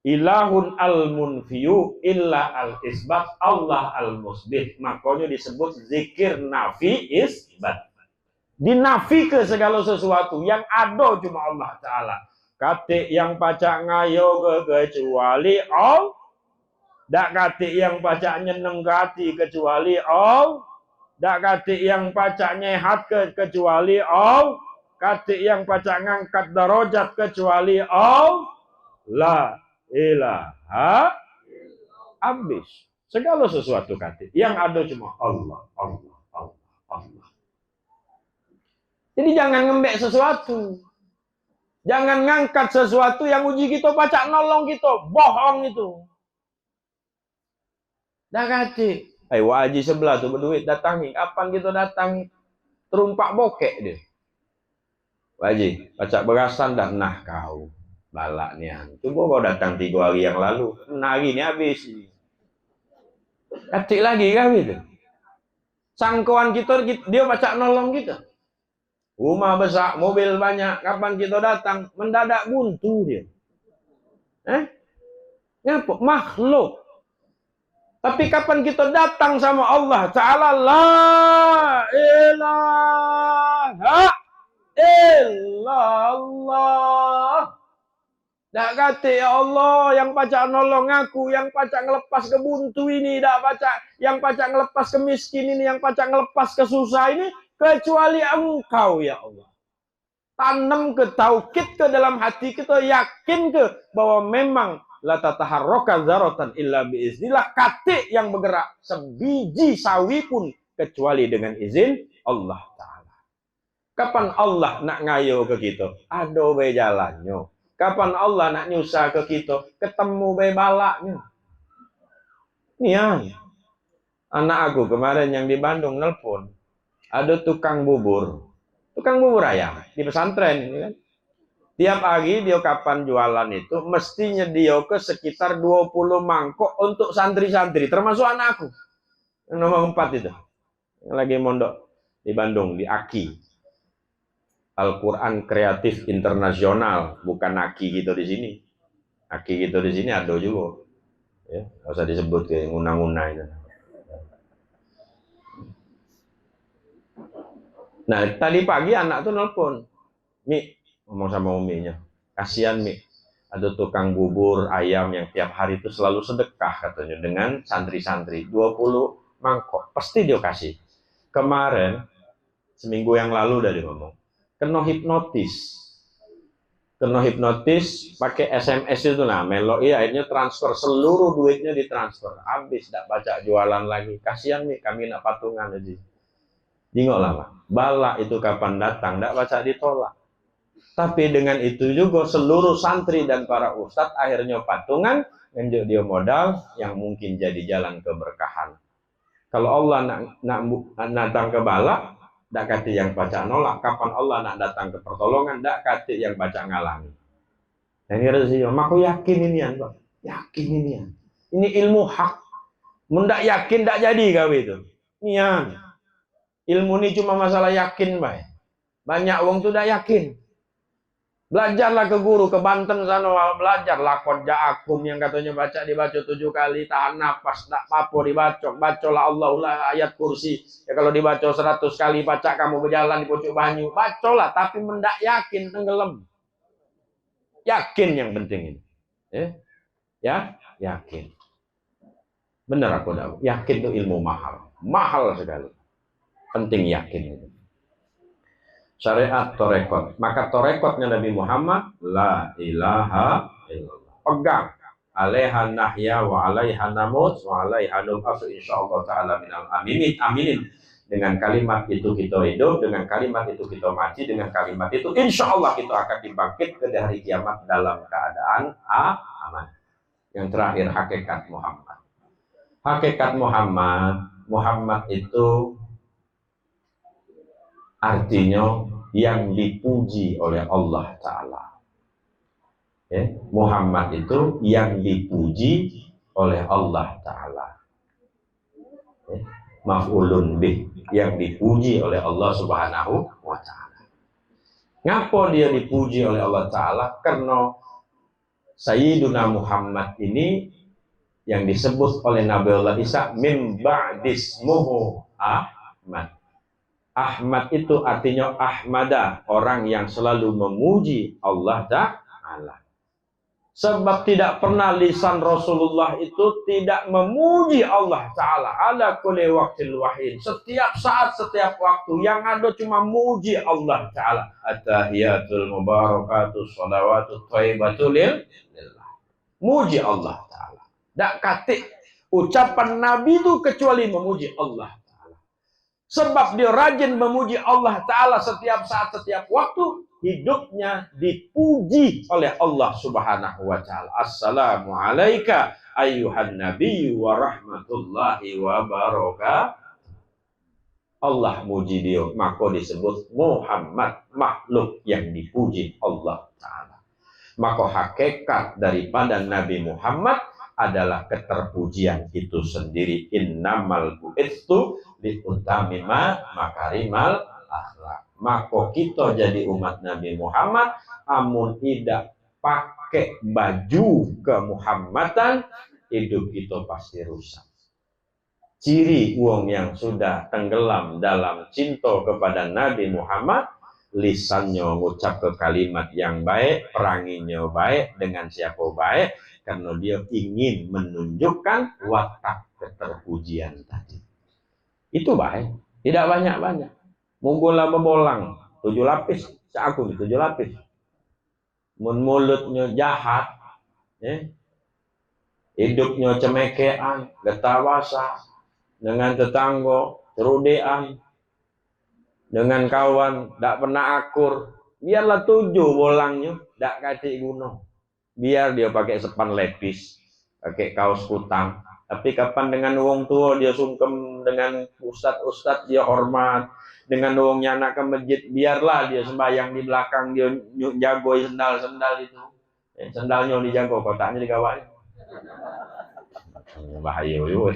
ilahun al-munfiyu illa al-isbat, Allah al-musbit. Makanya disebut zikir nafi isbat. Dinafi ke segala sesuatu yang ada cuma Allah Ta'ala. Kate yang pacak ngayo kecuali Allah. Dak kate yang pacak nyeneng hati kecuali Allah. Dak kate yang pacak nyehat kecuali Allah. Kate yang pacak ngangkat darajat kecuali Allah. La ilaha habis. Segala sesuatu kate yang ada cuma Allah. Jadi jangan ngembek sesuatu. Jangan ngangkat sesuatu yang uji kita pacak nolong kita. Bohong itu. Dah kate. Waji sebelah tuh berduit datangi. Kapan kita datangi? Terumpak bokek dia. Waji, pacak berasan dah nah kau. Balak nih. Coba kau datang 3 hari yang lalu. Nah hari ini habis. Kacik lagi kan gitu. Sangkauan kita, dia pacak nolong kita. Rumah besar, mobil banyak. Kapan kita datang? Mendadak buntu dia. Ngapa? Makhluk. Tapi kapan kita datang sama Allah Ta'ala, la ilaha illallah. Dak kata ya Allah yang pacak nolong aku, yang pacak ngelepas ke buntu ini, dak pacak yang pacak ngelepas ke miskin ini, yang pacak ngelepas ke susah ini, kecuali Engkau ya Allah. Tanam ke taukid ke dalam hati kita, yakin ke bahwa memang la tataharraka zaratan illa biiznillah, kate yang bergerak sebiji sawi pun kecuali dengan izin Allah Ta'ala. Kapan Allah nak ngayo ke kita? Ada be jalannya. Kapan Allah nak nyusah ke kita? Ketemu be balaknya. Nih anak aku kemarin yang di Bandung nelpon. Ada tukang bubur ayam di pesantren ini kan. Tiap pagi dia kapan jualan itu mestinya dia ke sekitar 20 mangkok untuk santri-santri, termasuk anakku. Yang nomor 4 itu. Yang lagi mondok di Bandung, di AKI. Al-Quran Kreatif Internasional, bukan AKI gitu di sini. AKI gitu di sini ada juga. Ya, enggak usah disebut kayak nguna-nguna itu. Nah, tadi pagi anak tuh nelpon. Mi, ngomong sama uminya, kasihan Mi, ada tukang bubur ayam yang tiap hari itu selalu sedekah katanya dengan santri-santri 20 mangkok, pasti dia kasih. Kemarin seminggu yang lalu dari ngomong kena hipnotis pakai SMS itu nah meloi, akhirnya transfer seluruh duitnya ditransfer, habis tidak baca jualan lagi. Kasihan Mi, kami nak patungan aja. Jingok lama bala itu kapan datang tidak baca ditolak. Tapi dengan itu juga seluruh santri dan para ustadz akhirnya patungan ngenjuk dia modal yang mungkin jadi jalan keberkahan. Kalau Allah nak datang ke bala, dak kati yang baca nolak. Kapan Allah nak datang ke pertolongan, dak kati yang baca ngalangi. Dan ini rezeki, aku yakin ini ya, Pak. Yakin ini ya. Ini ilmu hak. Mendak yakin dak jadi kau itu. Nian. Ilmu ini cuma masalah yakin, Pak. Banyak wong tuh dak yakin. Belajarlah ke guru, ke Banten sana, belajar lakon ja'akum yang katanya dibaca 7 kali, tahan nafas, tak apa dibaca, bacalah Allahullah ayat kursi. Ya kalau dibaca 100 kali, baca kamu berjalan di pucuk banyu, bacalah, tapi mendak yakin tenggelam. Yakin yang penting ini. Ya, yakin. Benar aku dah, yakin itu ilmu mahal. Mahal sekali. Penting yakin itu. Syariat torekot, maka torekotnya Nabi Muhammad la ilaha illallah, pegang alaiha nahya wa alaiha namut wa alaiha nub'atsu insyaallah taala minal aminin. Aminin, dengan kalimat itu kita hidup, dengan kalimat itu kita mati, dengan kalimat itu insyaallah kita akan dibangkit ke hari kiamat dalam keadaan aman. Yang terakhir, hakikat Muhammad. Hakikat Muhammad itu artinya yang dipuji oleh Allah Ta'ala. Muhammad itu yang dipuji oleh Allah Ta'ala. Maf'ulun bih, yang dipuji oleh Allah Subhanahu wa Ta'ala. Ngapa dia dipuji oleh Allah Ta'ala? Karena Sayyiduna Muhammad ini yang disebut oleh Nabi Allah Isa min ba'dismuhu Ahmad. Ahmad itu artinya ahmada, orang yang selalu memuji Allah Ta'ala. Sebab tidak pernah lisan Rasulullah itu tidak memuji Allah Ta'ala ala kulli waqtil wahid. Setiap saat, setiap waktu yang ada cuma muji Allah Ta'ala. At-tahiyatul mubarakatus shalawatut thayyibatul lillah. Muji Allah Ta'ala. Tak katik ucapan Nabi itu kecuali memuji Allah. Sebab dia rajin memuji Allah Ta'ala setiap saat, setiap waktu, hidupnya dipuji oleh Allah Subhanahu wa Ta'ala. Assalamu alaika ayyuhan nabiyyu wa rahmatullahi wa barakatuh. Allah muji dia, maka disebut Muhammad, makhluk yang dipuji Allah Ta'ala. Maka hakikat daripada Nabi Muhammad adalah keterpujian itu sendiri. Innamal bu'itsu liutamima makarimal akhlak. Maka kita jadi umat Nabi Muhammad, amun tidak pakai baju kemuhammadan, hidup kita pasti rusak. Ciri wong yang sudah tenggelam dalam cinta kepada Nabi Muhammad, lisannya mengucap ke kalimat yang baik, peranginya baik, dengan siapa baik, karena dia ingin menunjukkan watak keterpujian tadi. Itu baik, tidak banyak-banyak. Munggulah bebolang 7 lapis, aku 7 lapis. Mulutnya jahat, hidupnya cemekean, getawasa, dengan tetangga cerudean, dengan kawan tidak pernah akur. Biarlah 7 bolangnya, tidak kasih guna. Biar dia pakai sepan lepis, pakai kaos kutang. Tapi kapan dengan wong tua dia sungkem, dengan ustad-ustad dia hormat, dengan wongnya anak ke masjid, biarlah dia sembahyang di belakang, dia jago sendal-sendal itu. Sendalnya dijago, kotaknya digawai. Bahaya juga.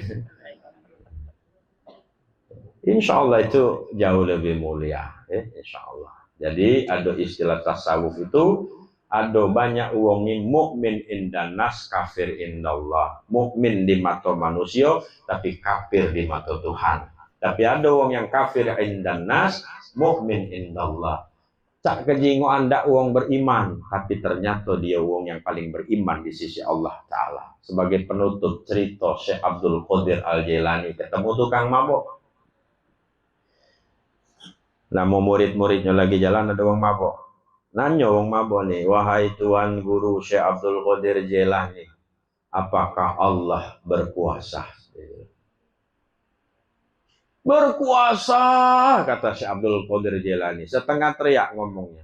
Insya Allah itu jauh lebih mulia. Insya Allah. Jadi ada istilah tasawuf itu, ada banyak uangnya mukmin indan nas, kafir indallah. Mukmin di mata manusia, tapi kafir di mata Tuhan. Tapi ada uang yang kafir indan nas, mukmin indallah. Cak kejingo anda uang beriman, tapi ternyata dia uang yang paling beriman di sisi Allah Ta'ala. Sebagai penutup cerita Syekh Abdul Qadir Al-Jailani ketemu tukang mabok. Nah, mau murid-muridnya lagi jalan, ada orang mabok. Nanya orang mabok nih, wahai Tuan Guru Syekh Abdul Qadir Jailani, apakah Allah berkuasa? Berkuasa, kata Syekh Abdul Qadir Jailani. Setengah teriak ngomongnya.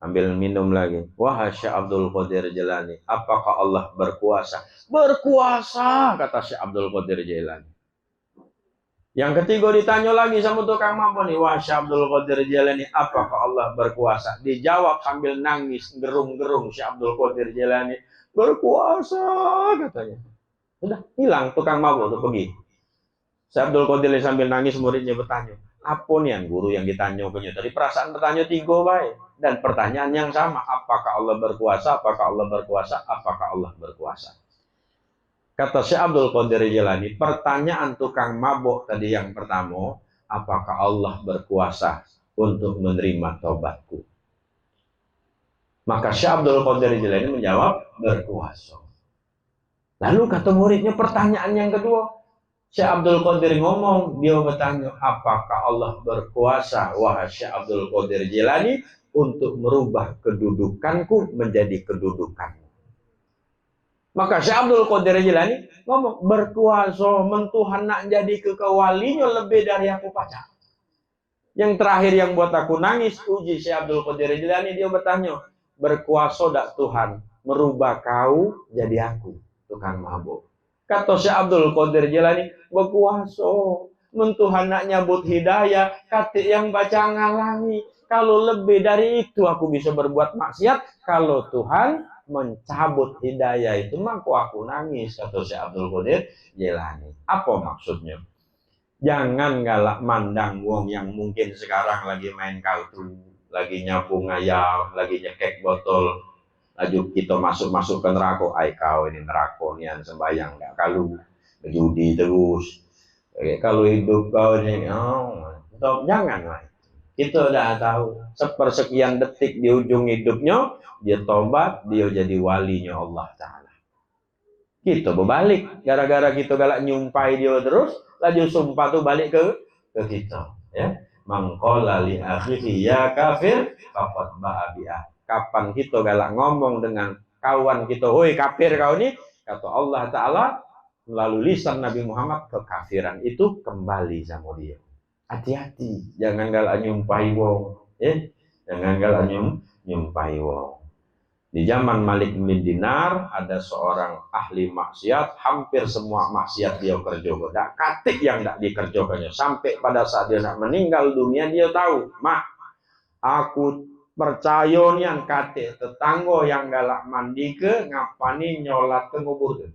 Ambil minum lagi. Wahai Syekh Abdul Qadir Jailani, apakah Allah berkuasa? Berkuasa, kata Syekh Abdul Qadir Jailani. Yang ketiga ditanya lagi sama tukang mabok nih, wah Syekh Abdul Qadir Jailani, apakah Allah berkuasa? Dijawab sambil nangis, gerung-gerung Syekh Abdul Qadir Jailani, berkuasa, katanya. Udah hilang tukang mabok tuh pergi. Syekh Abdul Qadir sambil nangis, muridnya bertanya, Apa nih guru yang ditanya punya tadi perasaan bertanya tiga baik dan pertanyaan yang sama, apakah Allah berkuasa, apakah Allah berkuasa, apakah Allah berkuasa. Kata Syekh Abdul Qadir Jilani, pertanyaan tukang mabuk tadi yang pertama, apakah Allah berkuasa untuk menerima taubatku? Maka Syekh Abdul Qadir Jilani menjawab, berkuasa. Lalu kata muridnya pertanyaan yang kedua, Syekh Abdul Qadir ngomong, dia bertanya, apakah Allah berkuasa, wahai Syekh Abdul Qadir Jilani, untuk merubah kedudukanku menjadi kedudukanmu? Maka Syekh Abdul Qadir Jilani ngomong, berkuasa mentuhan nak jadi kekawalinya lebih dari aku pacar. Yang terakhir yang buat aku nangis, uji Syekh Abdul Qadir Jilani, dia bertanya, berkuasa dak Tuhan merubah kau jadi aku, tukang mabuk? Kata Syekh Abdul Qadir Jilani, berkuasa mentuhan nak nyabut hidayah, kata yang baca ngalangi. Kalau lebih dari itu aku bisa berbuat maksiat, kalau Tuhan mencabut hidayah itu, maka aku nangis, kata Syekh Abdul Qadir Jilani. Apa maksudnya? Jangan galak mandang wong yang mungkin sekarang lagi main kartu, lagi nyapu ngayal, lagi nyekek botol, laju kita masuk ke neraka. Ay kau ini neraka nian sembayang gak kalau judi terus. Kalau hidup kau ini, jangan lah. Kita udah tahu sepersekian detik di ujung hidupnya dia tobat, dia jadi walinya Allah Ta'ala. Kita berbalik, gara-gara kita galak nyumpai dia terus, laju sumpah tuh balik ke kita, ya. Mangqala li akhihi ya kafir faqad ba'a bi'ah. Kapan kita galak ngomong dengan kawan kita, "Hoi kafir kau ini," kata Allah Ta'ala melalui lisan Nabi Muhammad, kekafiran itu kembali sama dia. Hati-hati, jangan galak nyumpai wong, ya. Jangan galak nyumpai wong. Di zaman Malik bin Dinar ada seorang ahli maksiat, hampir semua maksiat dia kerjakan. Tak katik yang tak dikerjakannya. Sampai pada saat dia nak meninggal dunia, dia tahu, mak, aku percaya nian katik tetangga yang galak mandi ke ngapani nyolat ke ngubur ke.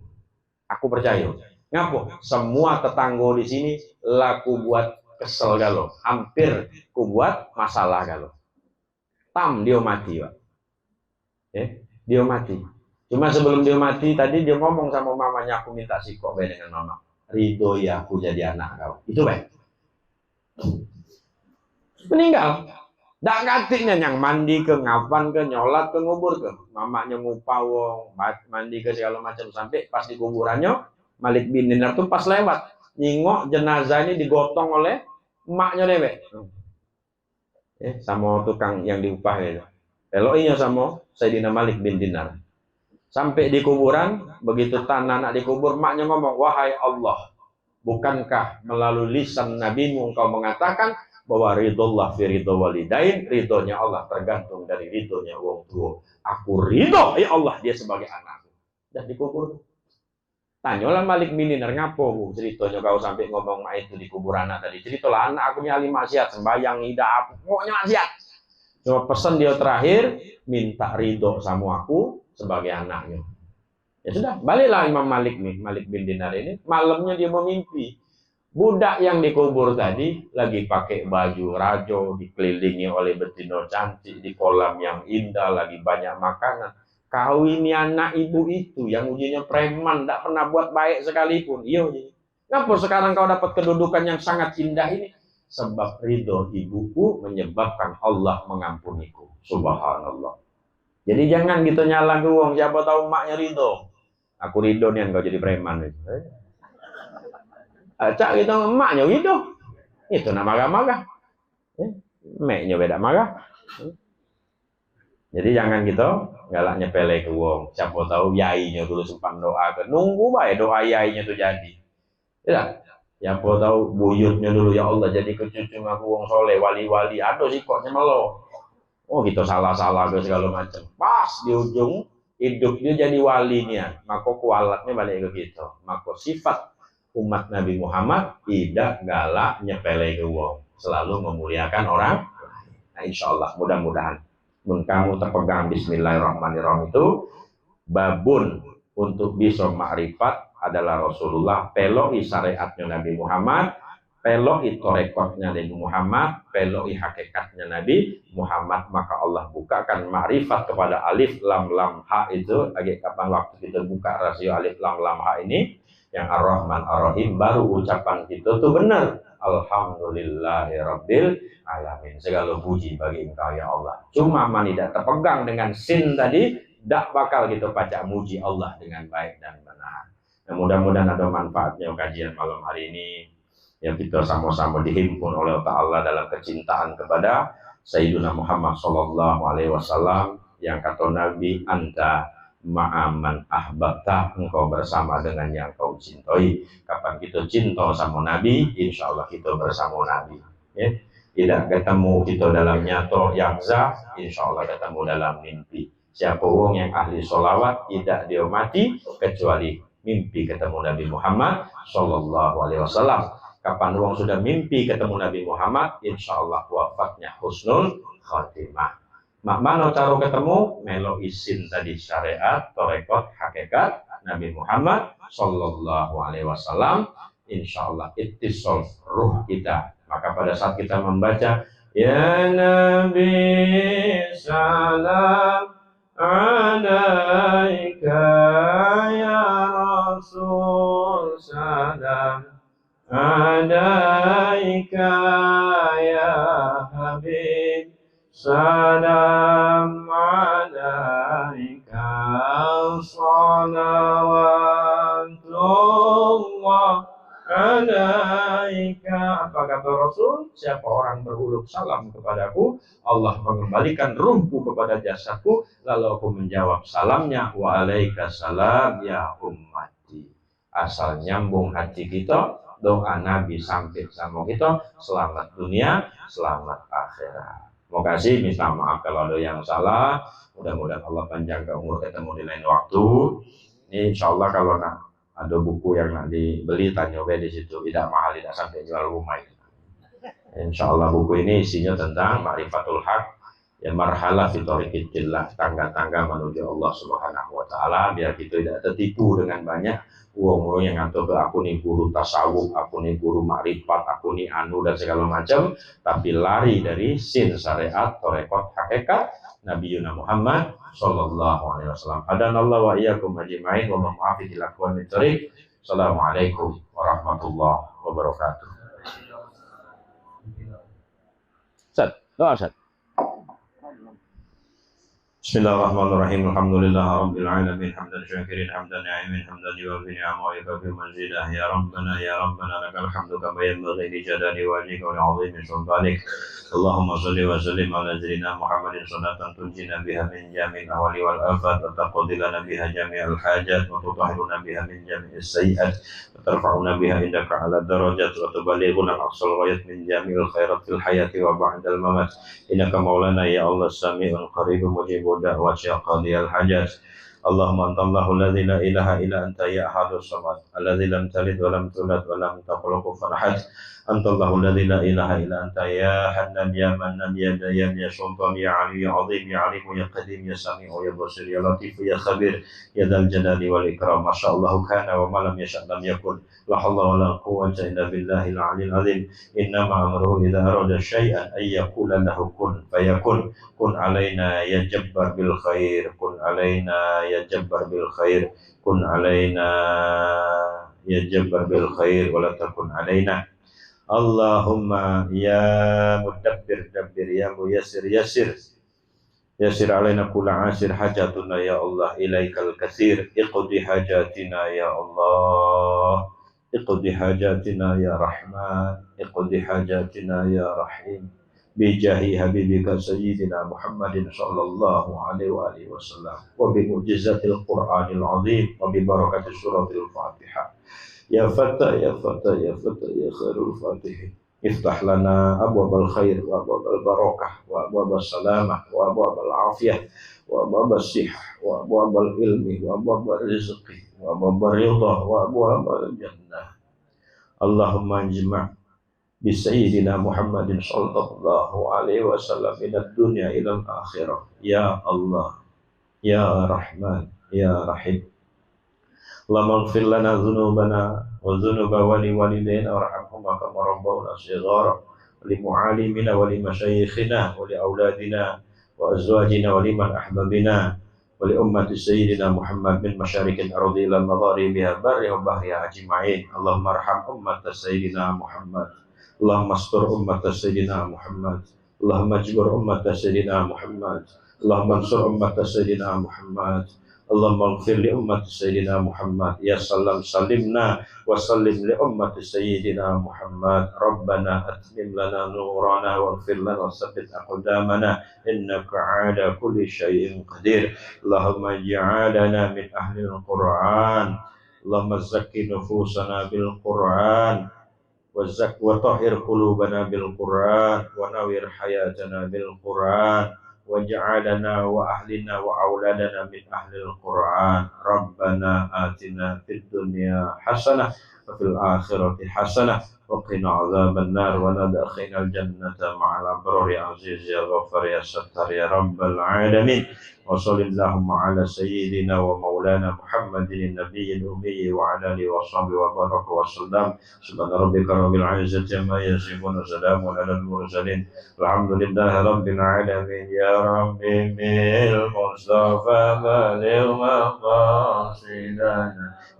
Aku percaya. Ngapo? Semua tetangga di sini laku buat kesel galau, hampir ku buat masalah galau. Tam dia mati, Pak. Dia mati. Cuma sebelum dia mati tadi dia ngomong sama mamanya, aku minta sikok baik dengan mama. Ridho ya aku jadi anak kau. Itu baik. Meninggal. Dak katiknya yang mandi ke ngapan ke nyolat ke ngubur ke. Mamanya ngupawong, mandi ke segala macam sampai pas di kuburannya Malik bin Dinar tuh pas lewat nyingok jenazah ini digotong oleh emaknya dewek. Sama tukang yang diupah itu. Eloinya sama Sayyidina Malik bin Dinar. Sampai di kuburan, begitu tanah anak dikubur, maknya ngomong, wahai Allah, bukankah melalui lisan nabimu engkau mengatakan bahwa ridhollah fi ridho walidain, ridhonya Allah tergantung dari ridhonya wong tua. Aku ridho, ya Allah, dia sebagai anakku. Dan dikubur. Tanyalah Malik bin Dinar, ngapo ceritanya kau sampai ngomong itu di kuburan anak tadi. Ceritalah anak aku ini ahli maksiat, sembayang, hidup, pokoknya maksiat. Cuma pesan dia terakhir, minta ridho sama aku sebagai anaknya. Ya sudah, baliklah Imam Malik nih, Malik bin Dinar ini, malamnya dia memimpi. Budak yang dikubur tadi lagi pakai baju rajo, dikelilingi oleh betina cantik di kolam yang indah, lagi banyak makanan. Kau ini anak ibu itu yang ujinya preman, tidak pernah buat baik sekalipun. Iya. Kenapa sekarang kau dapat kedudukan yang sangat indah ini? Sebab ridho ibuku menyebabkan Allah mengampuniku. Subhanallah. Jadi jangan gitu nyala ke wong, siapa tahu maknya ridho. Aku ridho nih kau jadi preman. Acak gitu emaknya ridho. Itu nama marah-marah. Meknya beda marah. Jadi jangan gitu galak nyepele ke wong. Siapa tahu yainya dulu sempat doa ke, nunggu baik doa yainya tuh jadi. Tidak. Siapa tahu buyutnya dulu, ya Allah jadi kecucu aku wong soleh, wali-wali, aduh sih koknya melo. Oh gitu salah-salah ke segala macam. Pas di ujung hidup dia jadi walinya, maka kualatnya balik ke kita. Maka sifat umat Nabi Muhammad tidak galak nyepele ke wong, selalu memuliakan orang. Nah, insya Allah mudah-mudahan kamu terpegang Bismillahirrahmanirrahim itu babun untuk bisa makrifat adalah Rasulullah, peloi syariatnya Nabi Muhammad, peloi torekotnya Nabi Muhammad, peloi hakikatnya Nabi Muhammad, maka Allah bukakan ma'rifat kepada alif lam lam ha itu. Lagi kapan waktu kita buka rasio alif lam lam ha ini, yang Ar-Rahman Ar-Rahim, baru ucapan kita tuh benar. Alhamdulillahirabbil alamin. Segala puji bagi Engkau ya Allah. Cuma tidak terpegang dengan sin tadi, tidak bakal kita baca muji Allah dengan baik dan benar. Nah, mudah-mudahan ada manfaatnya kajian malam hari ini, yang kita sama-sama dihimpun oleh Allah dalam kecintaan kepada Sayyidina Muhammad Sallallahu Alaihi Wasallam, yang kata Nabi, anta ma'aman ahbabta, engkau bersama dengan yang kau cintai. Kapan kita cinta sama Nabi, insya Allah kita bersama Nabi. Ya. Tidak ketemu kita dalam nyato yang zah, insya Allah ketemu dalam mimpi. Siapa orang yang ahli sholawat, tidak dia mati kecuali mimpi ketemu Nabi Muhammad Sallallahu Alaihi Wasallam. Kapan orang sudah mimpi ketemu Nabi Muhammad, insya Allah wafatnya husnul khatimah. Mak mana cara ketemu? Melo isin tadi syariat, torekot, hakikat Nabi Muhammad Sallallahu Alaihi Wasallam. Insya Allah ittisal ruh kita. Maka pada saat kita membaca Ya Nabi salam alaika, Ya Rasul salam alaika, Ya Habib salam alaika, salawatullah alaika. Apa kata Rasul? Siapa orang beruluk salam kepadaku, Allah mengembalikan ruhku kepada jasadku. Lalu aku menjawab salamnya, wa alaika salam ya ummati. Asal nyambung hati kita, doa Nabi sampai sama kita, selamat dunia, selamat akhirat. Mau kasih minta maaf kalau ada yang salah. Mudah-mudahan Allah panjangkan umur, ketemu di lain waktu. Ini insya Allah kalau ada buku yang nak dibeli, tanya di situ, tidak mahal, tidak sampai jual rumah itu. Insya Allah buku ini isinya tentang Ma'rifatul Haq, ya marhalah fitorikitillah, tangga-tangga menuju Allah Subhanahu Wa Taala, biar kita tidak tertipu dengan banyak uang-uang yang ngatur ke aku nih guru tasawuf, aku nih guru makrifat, aku nih anu dan segala macam, tapi lari dari sin syariat, torekot, hakikat Nabi Yuna Muhammad Sallallahu Alaihi Wasallam. Hadanallahu wa iyyakum ajma'in wa ma'afi dilakukan mitrik. Assalamualaikum warahmatullahi wabarakatuh. Ustaz, doa Ustaz. Bismillahirrahmanirrahim. Alhamdulillahirabbil alamin, hamdan syakirin, hamdan na'imin, hamdan yuwaffi ni'amahu wa yukafi mazidah. Ya Rabbana lakal hamdu kama yanbaghi li jalali wajhika wa li'azimi sultanik. Allahumma shalli wa sallim ala sayyidina Muhammadin salatan tunjina biha min jami'il ahwali wal afat, wa taqdi lana biha jami'al hajat, wa tutahhiruna biha min jami'is sayyi'at, wa tarfa'una biha indaka 'ala darajat, wa tuballighuna aqsal ghayat min jami'il khairat fil hayati wa ba'dal mamat. Innaka maulana ya Allah sami'un qaribun mujibud da'wat ya qadiyal hajat. Allahumma antallahu alladzi la ilaha illa anta ya ahadus samad, alladzi lam talid wa lam tulad wa lam takul kufuwan ahad. Antallahu alladzi la ilaha illa anta ya hannan ya mannan ya dayan ya sultan ya ali ya azim ya alim ya qadim ya sami'u ya basir ya latif ya khabir ya dzal jalali wal ikram. Masyaallah kana wa ma lam yasha' lam yakun. La haula wa la quwwata illa billahil aliyyil azim. Innama amruhu idza arada syai'an ay yaqula lahu kun fayakun. Kun alaina ya jabbar bil khair, kun alaina ya jabbar bil khair, kun alaina ya jabbar bil khair wa la takun alaina. Allahumma ya mudabbir dabbir, ya muyassir yassir, yassir alaina kulla asir hajatuna ya Allah ilaikal katsir. Iqdi hajatina ya Allah, iqdi hajatina ya Rahman, iqdi hajatina ya Rahim, bijahi habibika sayyidina Muhammadin sallallahu alaihi wa alihi wasallam, wa bi mu'jizatil Qur'anil azim, wa bi barakati suratil Fatihah. Ya Fatah ya Fatah ya Fatah ya khairul Fatih. Iftah lana abwabal khair wa abwabal barakah wa abwabal salamah wa abwabal afiyah wa abwabal sihah wa abwabal ilmi wa abwabal rizqi wa abwabal ridha wa abwabal jannah. Allahumma anjma' bi sayyidina Muhammadin sallallahu alaihi wasallam minad dunya ilal akhirah. Ya Allah ya Rahman ya Rahim. اللهم اغفر لنا ذنوبنا وذنوب والدينا وارحمهما كما ربونا صغارا ولمعالمنا ولمشايخنا ولأولادنا وأزواجنا ولمن أحببنا ولأمة سيدنا محمد من مشارق الأرض إلى مغاربها بر وبحرها أجمعين. اللهم ارحم أمة سيدنا محمد، اللهم استر أمة سيدنا محمد، اللهم اجبر أمة سيدنا محمد، اللهم انصر أمة سيدنا محمد، اللهم اغفر لأمة سيدنا محمد. يا سلام سلمنا وسلم لأمة سيدنا محمد. ربنا أتمم لنا نورنا واغفر لنا وثبت أقدامنا إنك على كل شيء قدير. اللهم اجعلنا من أهل القرآن، اللهم زكي نفوسنا بالقرآن وطهر قلوبنا بالقرآن ونوّر حياتنا بالقرآن واجعلنا وأهلنا وأولادنا من أهل القرآن. ربنا آتنا في الدنيا حسنة وفي الآخرة حسنة وقنا عذاب النار وندخلنا الجنة مع الأبرار يا عزيز يا غفار يا ستار يا رب العالمين. وصل اللهم على سيدنا ومولانا محمد النبي الأمي وعلى آله وصحبه وبارك وسلم. سبحان ربك رب العزة عما يصفون وسلام على المرسلين الحمد لله رب العالمين. يا ربي بالمصطفى بلغ مقاصدنا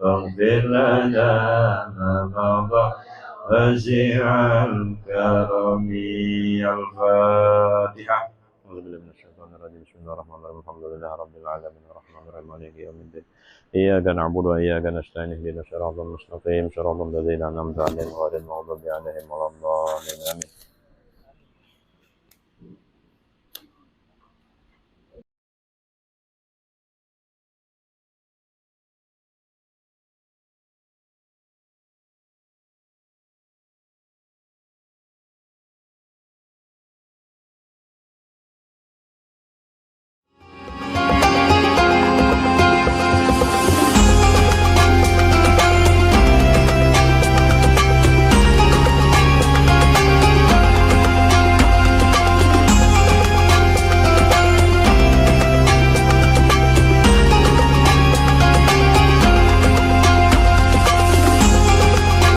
واغفر لنا ما مضى وسع الكرم. الفاتحة. أعوذ بالله من الشيطان الرجيم. بسم الله الرحمن الرحيم. الحمد لله رب العالمين الرحمن الرحيم مالك يوم الدين. إياك نعبد وإياك نستعين اهدنا الصراط المستقيم صراط الذين أنعمت عليهم غير المغضوب عليهم ولا الضالين آمين.